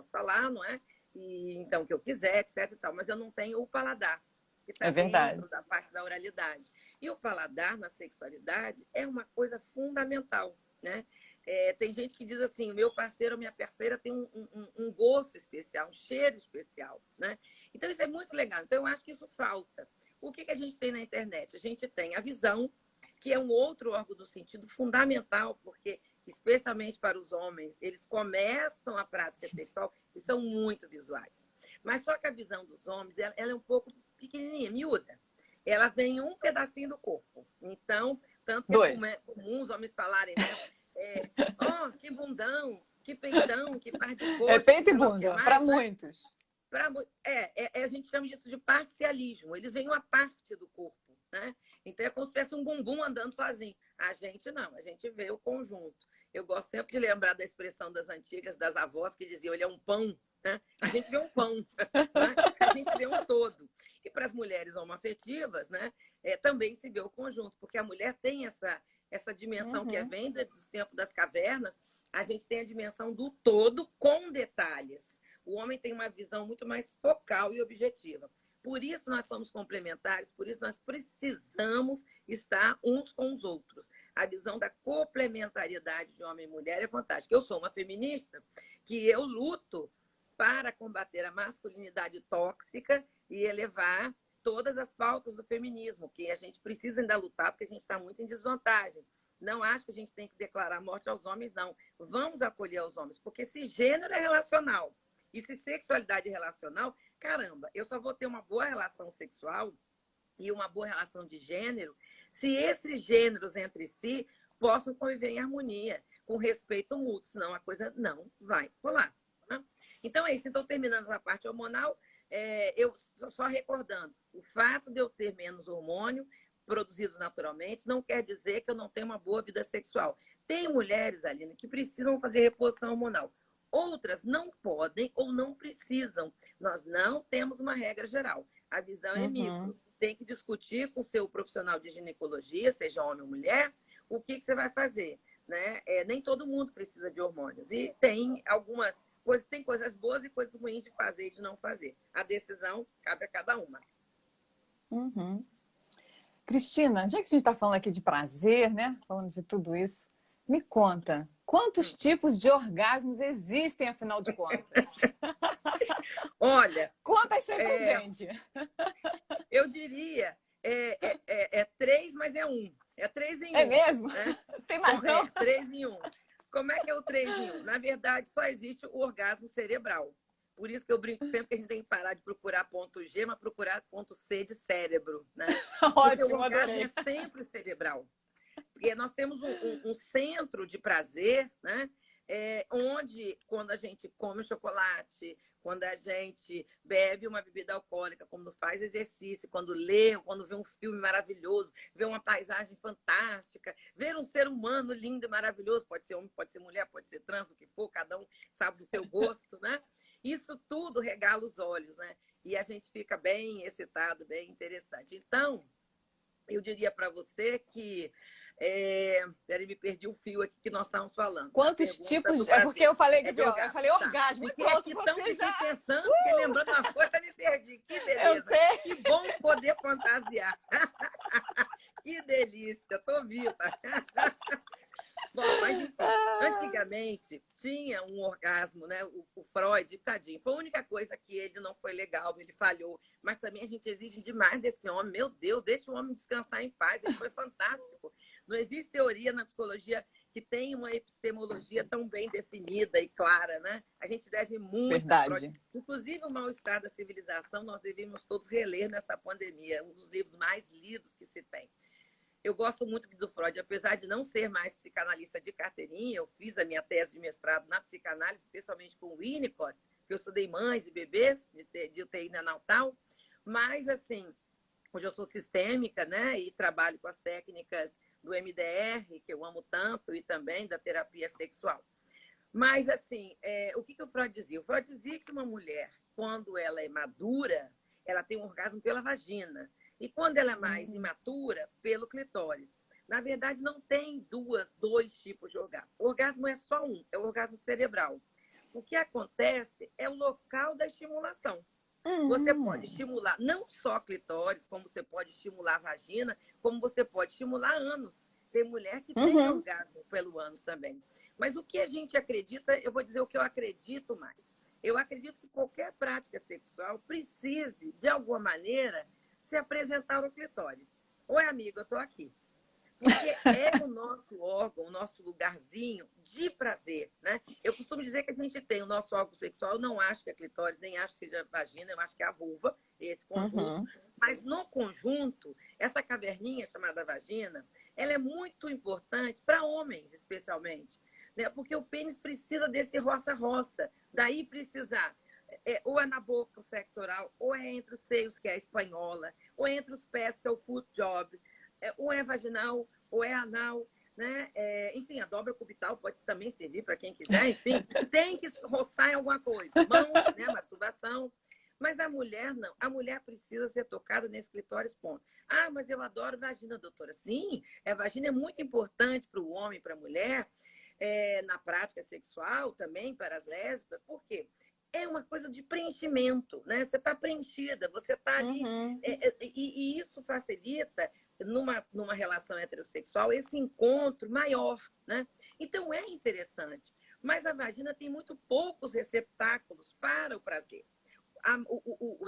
falar, não é? E, então, o que eu quiser, etc. e tal, mas eu não tenho o paladar, que está dentro da parte da oralidade. E o paladar na sexualidade é uma coisa fundamental, né? Tem gente que diz assim, o meu parceiro ou minha parceira tem um gosto especial, um cheiro especial, né? Então, isso é muito legal. Então, eu acho que isso falta. O que a gente tem na internet? A gente tem a visão, que é um outro órgão do sentido fundamental, porque, especialmente para os homens, eles começam a prática sexual e são muito visuais. Mas só que a visão dos homens, ela é um pouco pequenininha, miúda. Elas têm um pedacinho do corpo. Então, tanto que é comum os homens falarem, né? Que bundão, que peitão, que par de coxa. É peito e bunda, para muitos. A gente chama disso de parcialismo. Eles veem uma parte do corpo, né? Então, é como se fosse um bumbum andando sozinho. A gente não, a gente vê o conjunto. Eu gosto sempre de lembrar da expressão das antigas, das avós, que diziam, ele é um pão, né? A gente vê um pão, né? A gente vê um todo. E para as mulheres homoafetivas, né, também se vê o conjunto, porque a mulher tem essa dimensão que vem dos tempos das cavernas, a gente tem a dimensão do todo com detalhes. O homem tem uma visão muito mais focal e objetiva. Por isso nós somos complementares, por isso nós precisamos estar uns com os outros. A visão da complementariedade de homem e mulher é fantástica. Eu sou uma feminista que eu luto para combater a masculinidade tóxica e elevar todas as pautas do feminismo, que a gente precisa ainda lutar porque a gente está muito em desvantagem. Não acho que a gente tem que declarar morte aos homens, não. Vamos acolher os homens, porque se gênero é relacional e se sexualidade é relacional, caramba, eu só vou ter uma boa relação sexual e uma boa relação de gênero se esses gêneros entre si possam conviver em harmonia, com respeito mútuo, senão a coisa não vai rolar. Né? Então é isso. Então, terminando essa parte hormonal, eu só recordando, o fato de eu ter menos hormônio produzidos naturalmente não quer dizer que eu não tenho uma boa vida sexual. Tem mulheres, Aline, que precisam fazer reposição hormonal. Outras não podem ou não precisam. Nós não temos uma regra geral. A visão é micro. Tem que discutir com o seu profissional de ginecologia, seja homem ou mulher, o que você vai fazer. Né? Nem todo mundo precisa de hormônios. E tem algumas coisas, tem coisas boas e coisas ruins de fazer e de não fazer. A decisão cabe a cada uma. Cristina, já que a gente está falando aqui de prazer, né? Falando de tudo isso, me conta, quantos tipos de orgasmos existem, afinal de contas? Olha... Conta isso aí pra gente. Eu diria, 3, mas é 1. É 3 em 1. É mesmo? Né? Tem mais não? 3 em 1. Como é que é o 3 em 1? Na verdade, só existe o orgasmo cerebral. Por isso que eu brinco sempre que a gente tem que parar de procurar ponto G, mas procurar ponto C de cérebro. Né? Porque Ótimo, o orgasmo adorei. é sempre cerebral. Porque nós temos um centro de prazer, né? Onde, quando a gente come chocolate, quando a gente bebe uma bebida alcoólica, quando faz exercício, quando lê, quando vê um filme maravilhoso, vê uma paisagem fantástica, ver um ser humano lindo e maravilhoso, pode ser homem, pode ser mulher, pode ser trans, o que for, cada um sabe do seu gosto, né? Isso tudo regala os olhos, né? E a gente fica bem excitado, bem interessante. Então, eu diria para você que... Peraí, me perdi o fio aqui que nós estávamos falando. Quantos tipos... É porque eu falei que eu falei orgasmo. Fiquei aqui tão pensando, fiquei lembrando uma coisa, me perdi. Que beleza. Que bom poder fantasiar. Que delícia, tô viva. Bom, mas enfim, antigamente tinha um orgasmo, né? O Freud, tadinho, foi a única coisa que ele não foi legal, ele falhou. Mas também a gente exige demais desse homem. Meu Deus, deixa o homem descansar em paz, ele foi fantástico. Não existe teoria na psicologia que tenha uma epistemologia tão bem definida e clara, né? A gente deve muito. Verdade. Inclusive, o Mal-Estar da Civilização, nós devemos todos reler nessa pandemia, um dos livros mais lidos que se tem. Eu gosto muito do Freud, apesar de não ser mais psicanalista de carteirinha, eu fiz a minha tese de mestrado na psicanálise, especialmente com o Winnicott, que eu estudei mães e bebês de UTI neonatal, mas, assim, hoje eu sou sistêmica, né, e trabalho com as técnicas do MDR, que eu amo tanto, e também da terapia sexual. Mas, assim, o que o Freud dizia? O Freud dizia que uma mulher, quando ela é madura, ela tem um orgasmo pela vagina. E quando ela é mais imatura, pelo clitóris. Na verdade, não tem dois tipos de orgasmo. O orgasmo é só um, é o orgasmo cerebral. O que acontece é o local da estimulação. Você pode estimular não só clitóris, como você pode estimular a vagina, como você pode estimular ânus. Tem mulher que tem orgasmo pelo ânus também. Mas o que a gente acredita, eu vou dizer o que eu acredito mais. Eu acredito que qualquer prática sexual precise, de alguma maneira, se apresentar no clitóris. Oi, amiga, eu tô aqui. Porque é o nosso órgão, o nosso lugarzinho de prazer, né? Eu costumo dizer que a gente tem o nosso órgão sexual, eu não acho que é clitóris, nem acho que seja vagina, eu acho que é a vulva, esse conjunto. Mas no conjunto, essa caverninha chamada vagina, ela é muito importante para homens, especialmente, né? Porque o pênis precisa desse roça-roça, daí precisar... ou é na boca o sexo oral, ou é entre os seios, que é a espanhola, ou é entre os pés, que é o foot job, ou é vaginal, ou é anal. né? Enfim, a dobra cubital pode também servir para quem quiser, enfim, tem que roçar em alguma coisa. Mão, né? Masturbação. Mas a mulher não. A mulher precisa ser tocada nesse clitóris, ponto. Ah, mas eu adoro vagina, doutora. Sim, a vagina é muito importante para o homem e para a mulher, na prática sexual também, para as lésbicas. Por quê? É uma coisa de preenchimento, né? Você está preenchida, você está ali. Uhum. E isso facilita, numa relação heterossexual, esse encontro maior, né? Então, é interessante. Mas a vagina tem muito poucos receptáculos para o prazer.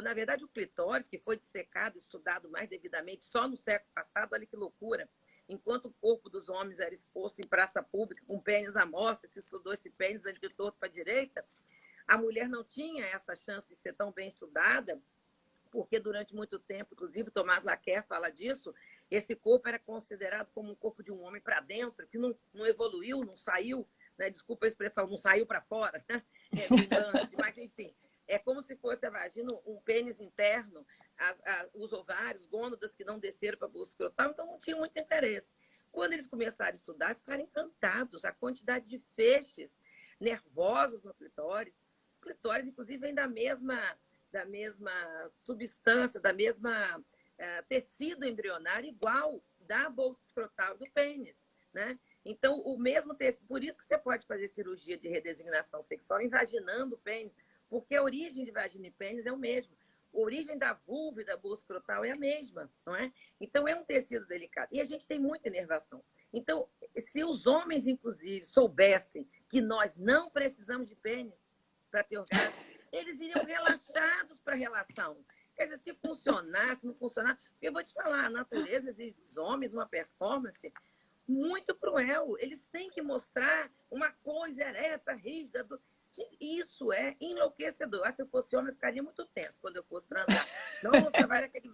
Na verdade, o clitóris, que foi dissecado, estudado mais devidamente só no século passado, olha que loucura. Enquanto o corpo dos homens era exposto em praça pública, com pênis à mostra, se estudou esse pênis de torto para a direita, a mulher não tinha essa chance de ser tão bem estudada, porque durante muito tempo, inclusive Tomás Laquer fala disso, esse corpo era considerado como um corpo de um homem para dentro, que não evoluiu, não saiu, né? Desculpa a expressão, não saiu para fora, né? Mas enfim, é como se fosse a vagina, um pênis interno, os ovários, gônadas que não desceram para a bolsa escrotal, então não tinha muito interesse. Quando eles começaram a estudar, ficaram encantados. A quantidade de feixes nervosos no clitóris. O clitóris, inclusive, vem da mesma substância, da mesma tecido embrionário, igual da bolsa escrotal do pênis, né? Então, o mesmo tecido, por isso que você pode fazer cirurgia de redesignação sexual invaginando o pênis, porque a origem de vagina e pênis é o mesmo. A origem da vulva e da bolsa escrotal é a mesma, não é? Então, é um tecido delicado. E a gente tem muita inervação. Então, se os homens, inclusive, soubessem que nós não precisamos de pênis para ter orgasmo, eles iriam relaxados para a relação. Quer dizer, se funcionar, se não funcionar... Eu vou te falar, a natureza exige dos homens uma performance muito cruel. Eles têm que mostrar uma coisa ereta, rígida. Isso é enlouquecedor. Se eu fosse homem, eu ficaria muito tenso quando eu fosse transar. Nossa,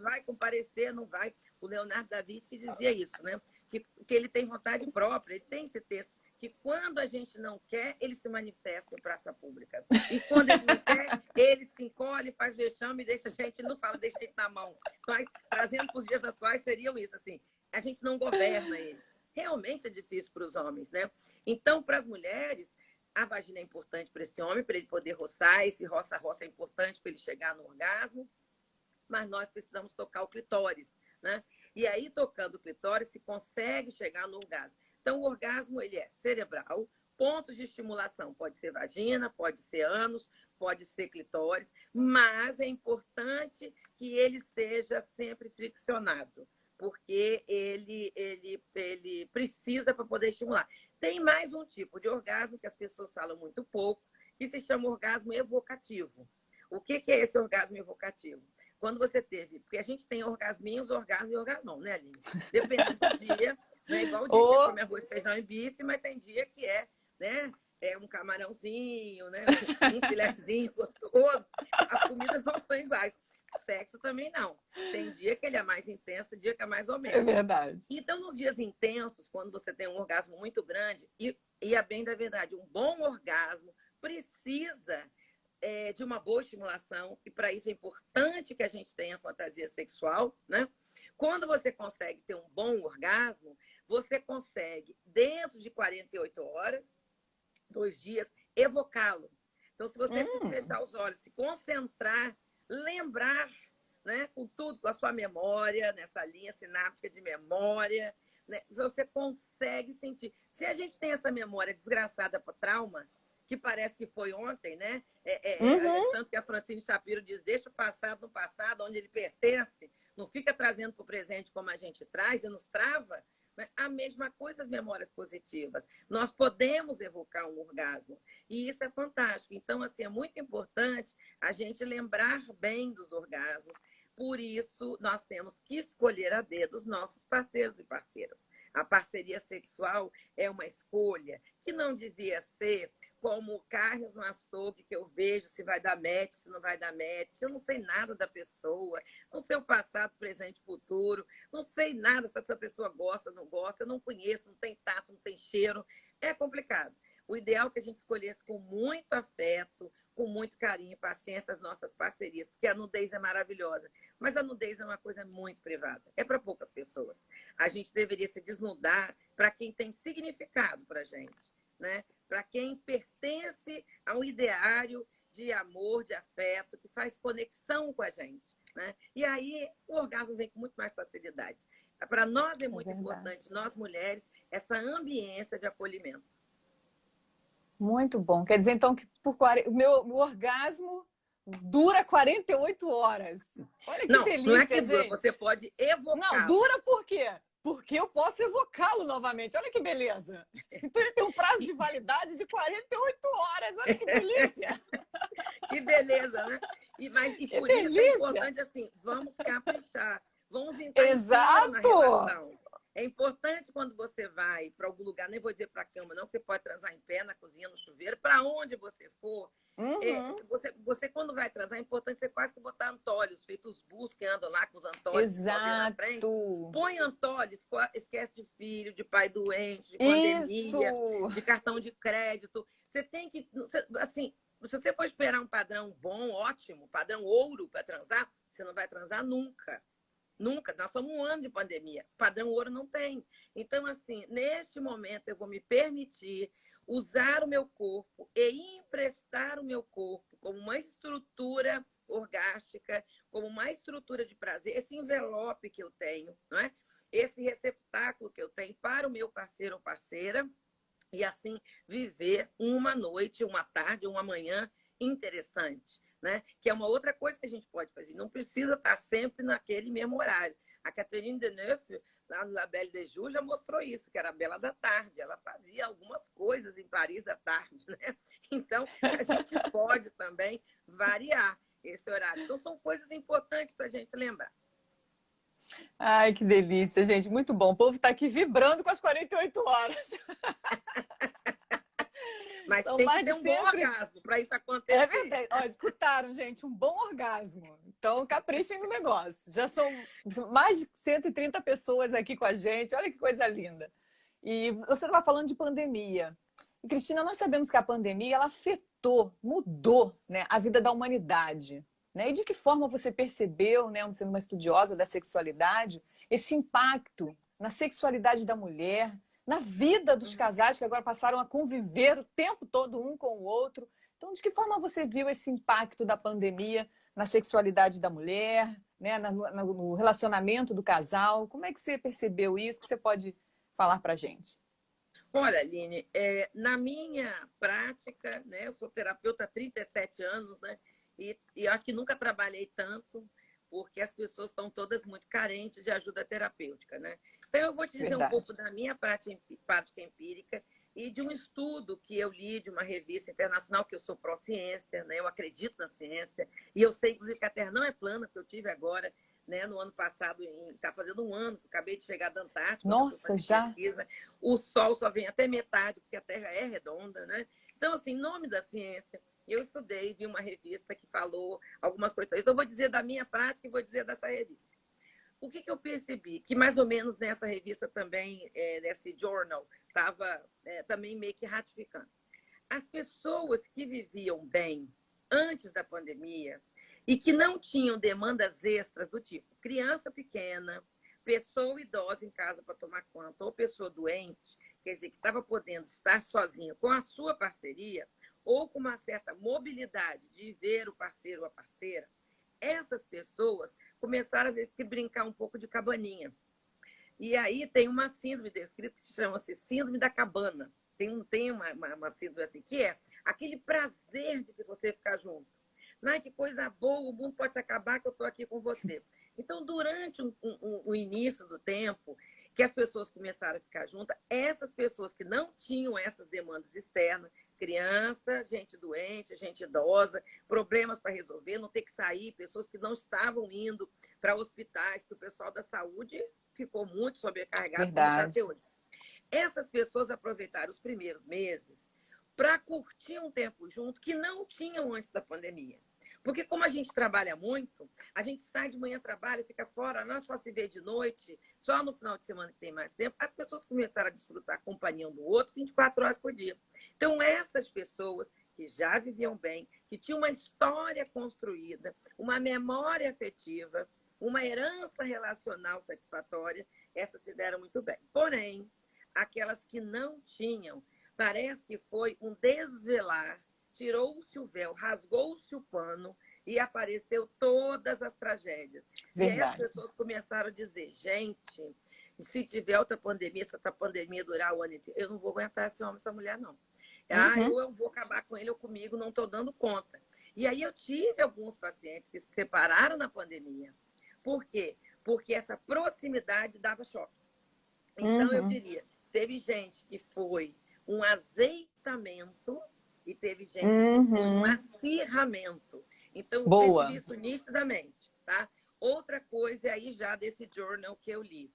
vai comparecer, não vai. O Leonardo da Vinci que dizia isso, né? Que ele tem vontade própria, ele tem esse texto. Que quando a gente não quer, ele se manifesta em praça pública. E quando ele não quer, ele se encolhe, faz vexame e deixa a gente, não fala, deixa a gente na mão. Mas, trazendo para os dias atuais, seriam isso, assim, a gente não governa ele. Realmente é difícil para os homens, né? Então, para as mulheres, a vagina é importante para esse homem, para ele poder roçar, esse roça-roça é importante para ele chegar no orgasmo, mas nós precisamos tocar o clitóris, né? E aí, tocando o clitóris, se consegue chegar no orgasmo. Então, o orgasmo, ele é cerebral, pontos de estimulação, pode ser vagina, pode ser ânus, pode ser clitóris, mas é importante que ele seja sempre friccionado, porque ele precisa para poder estimular. Tem mais um tipo de orgasmo que as pessoas falam muito pouco, que se chama orgasmo evocativo. O que é esse orgasmo evocativo? Quando você teve... Porque a gente tem orgasminhos, orgasmo e orgasmão, né, Aline? Dependendo do dia, não é igual o dia que você come arroz, feijão e bife, mas tem dia que né? É um camarãozinho, né? Um filezinho gostoso. As comidas não são iguais. O sexo também não. Tem dia que ele é mais intenso, tem dia que é mais ou menos. É verdade. Então, nos dias intensos, quando você tem um orgasmo muito grande, e a bem da verdade, um bom orgasmo precisa de uma boa estimulação, e para isso é importante que a gente tenha fantasia sexual, né? Quando você consegue ter um bom orgasmo, você consegue, dentro de 48 horas, 2 dias, evocá-lo. Então, se você se fechar os olhos, se concentrar, lembrar, né, com tudo, com a sua memória, nessa linha sináptica de memória, né, você consegue sentir. Se a gente tem essa memória desgraçada para trauma, que parece que foi ontem, né? Tanto que a Francine Shapiro diz, deixa o passado no passado, onde ele pertence, não fica trazendo para o presente como a gente traz e nos trava, né? A mesma coisa as memórias positivas. Nós podemos evocar um orgasmo, e isso é fantástico. Então, assim, é muito importante a gente lembrar bem dos orgasmos. Por isso, nós temos que escolher a dedo os nossos parceiros e parceiras. A parceria sexual é uma escolha que não devia ser como carnes no açougue, que eu vejo se vai dar match, se não vai dar match. Eu não sei nada da pessoa, não sei o passado, presente, futuro, não sei nada se essa pessoa gosta ou não gosta, eu não conheço, não tem tato, não tem cheiro. É complicado. O ideal é que a gente escolhesse com muito afeto, com muito carinho e paciência as nossas parcerias, porque a nudez é maravilhosa, mas a nudez é uma coisa muito privada, é para poucas pessoas. A gente deveria se desnudar para quem tem significado para a gente, né? Para quem pertence a um ideário de amor, de afeto, que faz conexão com a gente, né? E aí o orgasmo vem com muito mais facilidade. Para nós é muito importante, nós mulheres, essa ambiência de acolhimento. Muito bom. Quer dizer, então, que o meu orgasmo dura 48 horas. Olha que delícia, não é que gente. dura, você pode evocar. Não, dura por quê? Porque eu posso evocá-lo novamente. Olha que beleza. Então, ele tem um prazo de validade de 48 horas. Olha que delícia. Que beleza, né? E por isso é importante, assim, vamos caprichar. Vamos entrar na relação. É importante quando você vai para algum lugar, nem vou dizer para a cama, não, que você pode transar em pé, na cozinha, no chuveiro, para onde você for. Você, quando vai transar, é importante você quase que botar antolhos, feitos os bus que andam lá com os antolhos na frente. Põe antolhos, esquece de filho, de pai doente, de pandemia, de cartão de crédito. Você tem que, assim, se você for esperar um padrão bom, ótimo, padrão ouro para transar, você não vai transar nunca. Nunca. Nós somos um ano de pandemia. Padrão ouro não tem. Então, assim, neste momento eu vou me permitir usar o meu corpo e emprestar o meu corpo como uma estrutura orgástica, como uma estrutura de prazer, esse envelope que eu tenho, não é? Esse receptáculo que eu tenho para o meu parceiro ou parceira, e assim viver uma noite, uma tarde, uma manhã interessante. Né? Que é uma outra coisa que a gente pode fazer. Não precisa estar sempre naquele mesmo horário. A Catherine Deneuve, lá no La Belle de Jour, já mostrou isso, que era a Bela da Tarde. Ela fazia algumas coisas em Paris à tarde. Né? Então, a gente pode também variar esse horário. Então, são coisas importantes para a gente lembrar. Ai, que delícia, gente. Muito bom. O povo está aqui vibrando com as 48 horas. Mas são tem que ter um bom orgasmo para isso acontecer. É verdade. Ó, escutaram, gente, um bom orgasmo. Então, caprichem no negócio. Já são mais de 130 pessoas aqui com a gente. Olha que coisa linda. E você estava falando de pandemia. E, Cristina, nós sabemos que a pandemia ela afetou, mudou, né, a vida da humanidade. Né? E de que forma você percebeu, né, sendo uma estudiosa da sexualidade, esse impacto na sexualidade da mulher, na vida dos casais que agora passaram a conviver o tempo todo um com o outro. Então, de que forma você viu esse impacto da pandemia na sexualidade da mulher, né? No relacionamento do casal? Como é que você percebeu isso? Que você pode falar para a gente? Olha, Aline, na minha prática, né, eu sou terapeuta há 37 anos, né, e acho que nunca trabalhei tanto, porque as pessoas estão todas muito carentes de ajuda terapêutica, né? Então, eu vou te dizer um pouco da minha prática empírica e de um estudo que eu li de uma revista internacional, que eu sou pró-ciência, né? Eu acredito na ciência, e eu sei, inclusive, que a Terra não é plana, que eu tive agora, né, no ano passado, está fazendo um ano, que eu acabei de chegar da Antártica. Nossa, já? Pesquisa. O Sol só vem até metade, porque a Terra é redonda, né? Então, assim, em nome da ciência, eu estudei, vi uma revista que falou algumas coisas. Então, eu vou dizer da minha prática e vou dizer dessa revista. O que eu percebi? Que mais ou menos nessa revista também, nesse journal, estava também meio que ratificando. As pessoas que viviam bem antes da pandemia e que não tinham demandas extras do tipo criança pequena, pessoa idosa em casa para tomar conta, ou pessoa doente, quer dizer, que estava podendo estar sozinha com a sua parceria, ou com uma certa mobilidade de ver o parceiro ou a parceira, essas pessoas começaram a brincar um pouco de cabaninha. E aí tem uma síndrome descrita que chama-se síndrome da cabana. Tem uma síndrome assim, que é aquele prazer de você ficar junto. Ai, que coisa boa, o mundo pode se acabar que eu estou aqui com você. Então, durante o início do tempo, que as pessoas começaram a ficar juntas, essas pessoas que não tinham essas demandas externas, criança, gente doente, gente idosa, problemas para resolver, não ter que sair, pessoas que não estavam indo para hospitais, que o pessoal da saúde ficou muito sobrecarregado até hoje. Essas pessoas aproveitaram os primeiros meses para curtir um tempo junto que não tinham antes da pandemia. Porque como a gente trabalha muito, a gente sai de manhã, trabalha, fica fora, não só se vê de noite, só no final de semana que tem mais tempo, as pessoas começaram a desfrutar a companhia um do outro 24 horas por dia. Então, essas pessoas que já viviam bem, que tinham uma história construída, uma memória afetiva, uma herança relacional satisfatória, essas se deram muito bem. Porém, aquelas que não tinham, parece que foi um desvelar, tirou-se o véu, rasgou-se o pano e apareceu todas as tragédias. Verdade. E aí as pessoas começaram a dizer, gente, se tiver outra pandemia, se essa pandemia durar o ano inteiro, eu não vou aguentar esse homem, essa mulher, não. Ou eu vou acabar com ele ou comigo, não estou dando conta. E aí eu tive alguns pacientes que se separaram na pandemia. Por quê? Porque essa proximidade dava choque. Então, eu diria, teve gente que foi um azeitamento e teve gente que foi um acirramento. Então, eu percebi isso nitidamente, tá? Outra coisa aí já desse journal que eu li.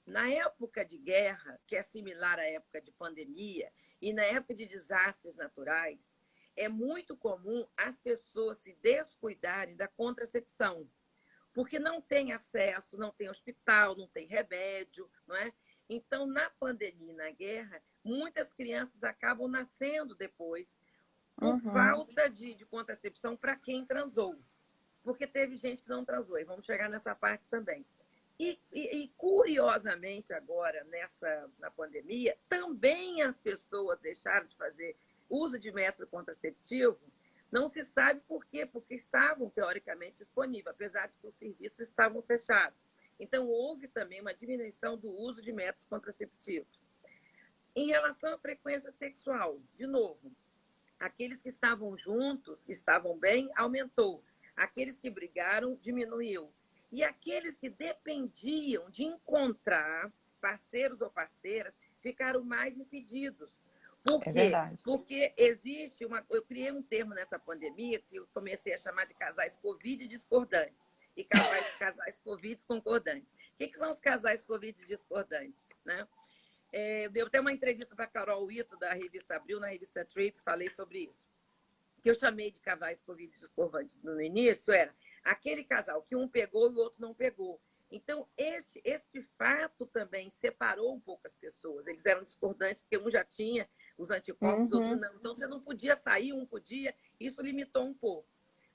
Na época de guerra, que é similar à época de pandemia, e na época de desastres naturais, é muito comum as pessoas se descuidarem da contracepção, porque não tem acesso, não tem hospital, não tem remédio, não é? Então, na pandemia e na guerra, muitas crianças acabam nascendo depois por falta de contracepção para quem transou, porque teve gente que não transou, e vamos chegar nessa parte também. E curiosamente, agora, na pandemia, também as pessoas deixaram de fazer uso de método contraceptivo. Não se sabe por quê, porque estavam, teoricamente, disponíveis, apesar de que os serviços estavam fechados. Então, houve também uma diminuição do uso de métodos contraceptivos. Em relação à frequência sexual, de novo, aqueles que estavam juntos, estavam bem, aumentou. Aqueles que brigaram, diminuiu. E aqueles que dependiam de encontrar parceiros ou parceiras ficaram mais impedidos. Por quê? Verdade. Porque existe uma... Eu criei um termo nessa pandemia que eu comecei a chamar de casais Covid discordantes e casais Covid concordantes. O que são os casais Covid discordantes? Né? Eu dei até uma entrevista para a Carol Ito, da revista Abril, na revista Trip, falei sobre isso. O que eu chamei de casais Covid discordantes no início era aquele casal que um pegou e o outro não pegou. Então, esse fato também separou um pouco as pessoas. Eles eram discordantes porque um já tinha os anticorpos, outro não. Então, você não podia sair, um podia. Isso limitou um pouco.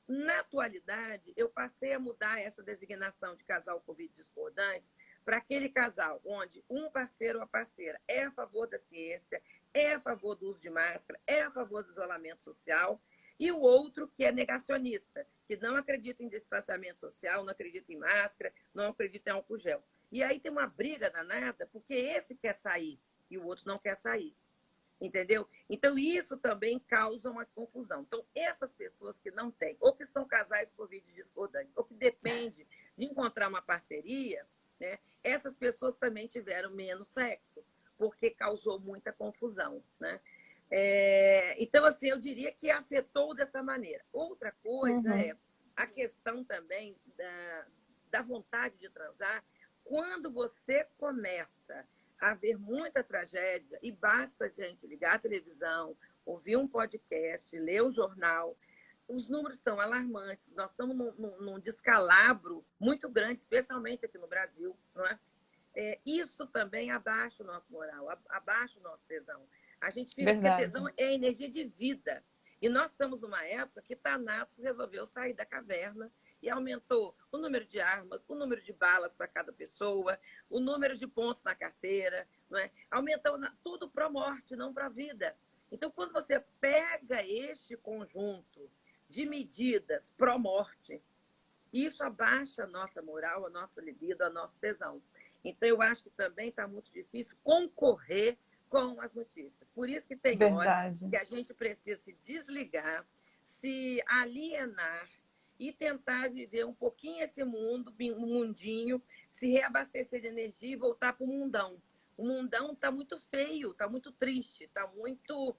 Na atualidade, eu passei a mudar essa designação de casal Covid discordante para aquele casal onde um parceiro ou a parceira é a favor da ciência, é a favor do uso de máscara, é a favor do isolamento social, e o outro que é negacionista, que não acredita em distanciamento social, não acredita em máscara, não acredita em álcool gel. E aí tem uma briga danada, porque esse quer sair e o outro não quer sair. Entendeu? Então, isso também causa uma confusão. Então, essas pessoas que não têm, ou que são casais Covid discordantes, ou que dependem de encontrar uma parceria, né, essas pessoas também tiveram menos sexo, porque causou muita confusão, né? Então, assim, eu diria que afetou dessa maneira. Outra coisa é a questão também da vontade de transar. Quando você começa a ver muita tragédia, e basta a gente ligar a televisão, ouvir um podcast, ler um jornal, os números estão alarmantes. Nós estamos num descalabro muito grande, especialmente aqui no Brasil, não é? Isso também abaixa o nosso moral, abaixa o nosso tesão. A gente fica que tesão é energia de vida. E nós estamos numa época que Thanatos resolveu sair da caverna e aumentou o número de armas, o número de balas para cada pessoa, o número de pontos na carteira, não é? Aumentou tudo para a morte, não para a vida. Então, quando você pega este conjunto de medidas pró-morte, isso abaixa a nossa moral, a nossa libido, a nosso tesão. Então, eu acho que também está muito difícil concorrer com as notícias. Por isso que tem hora que a gente precisa se desligar, se alienar e tentar viver um pouquinho esse mundo, um mundinho, se reabastecer de energia e voltar para o mundão. O mundão está muito feio, está muito triste, está muito,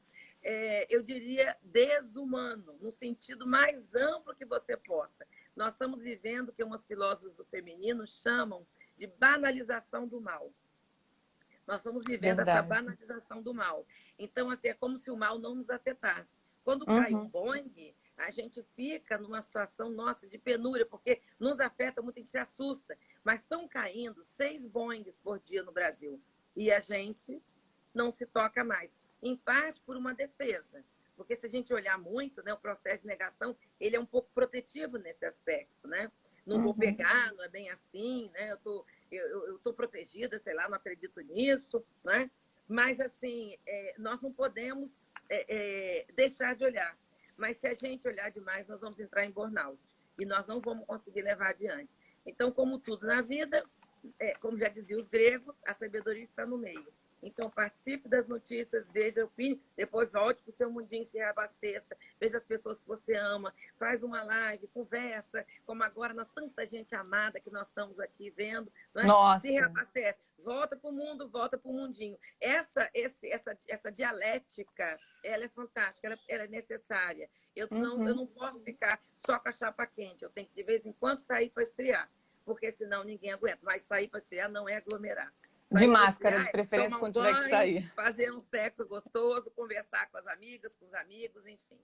eu diria, desumano, no sentido mais amplo que você possa. Nós estamos vivendo o que umas filósofas do feminino chamam de banalização do mal. Nós estamos vivendo essa banalização do mal. Então, assim, é como se o mal não nos afetasse. Quando cai um Boeing, a gente fica numa situação, nossa, de penúria, porque nos afeta muito, a gente se assusta. Mas estão caindo 6 Boeings por dia no Brasil. E a gente não se toca mais. em parte por uma defesa. Porque se a gente olhar muito, né, o processo de negação, ele é um pouco protetivo nesse aspecto, né? Não vou pegar, não é bem assim, né? Eu tô protegida, sei lá, não acredito nisso, né? Mas, assim, nós não podemos deixar de olhar. Mas se a gente olhar demais, nós vamos entrar em burnout. E nós não vamos conseguir levar adiante. Então, como tudo na vida, como já diziam os gregos, a sabedoria está no meio. Então, participe das notícias, veja, opine, depois volte para o seu mundinho, se reabasteça, veja as pessoas que você ama, faz uma live, conversa, como agora, nós, tanta gente amada que nós estamos aqui vendo, não é? Nossa. Se reabastece, volta para o mundo, volta para o mundinho. Essa dialética, ela é fantástica, ela é necessária. Eu não posso ficar só com a chapa quente, eu tenho que, de vez em quando, sair para esfriar, porque senão ninguém aguenta. Mas sair para esfriar não é aglomerar. De máscara, de preferência, quando tiver que sair. Fazer um sexo gostoso, conversar com as amigas, com os amigos, enfim.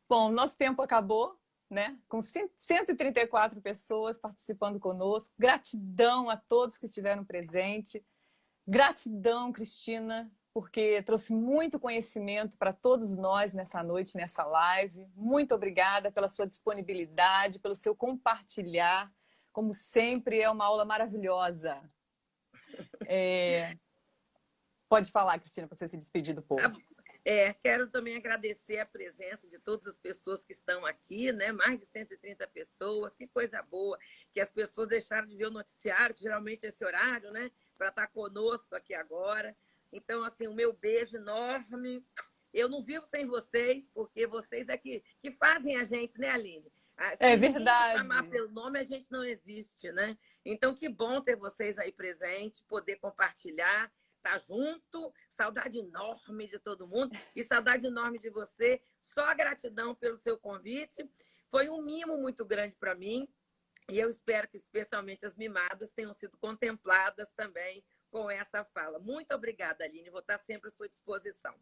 Bom, nosso tempo acabou, né? Com 134 pessoas participando conosco. Gratidão a todos que estiveram presentes. Gratidão, Cristina, porque trouxe muito conhecimento para todos nós nessa noite, nessa live. Muito obrigada pela sua disponibilidade, pelo seu compartilhar. Como sempre, é uma aula maravilhosa. Pode falar, Cristina, para você se despedir do povo. Quero também agradecer a presença de todas as pessoas que estão aqui, né? Mais de 130 pessoas, que coisa boa, que as pessoas deixaram de ver o noticiário, que geralmente é esse horário, né? Para estar conosco aqui agora. Então, assim, o meu beijo enorme. Eu não vivo sem vocês, porque vocês é que fazem a gente, né, Aline? É verdade. Se chamar pelo nome, a gente não existe, né? Então, que bom ter vocês aí presentes, poder compartilhar, estar junto. Saudade enorme de todo mundo e saudade enorme de você. Só gratidão pelo seu convite. Foi um mimo muito grande para mim e eu espero que, especialmente as mimadas, tenham sido contempladas também com essa fala. Muito obrigada, Aline. Vou estar sempre à sua disposição.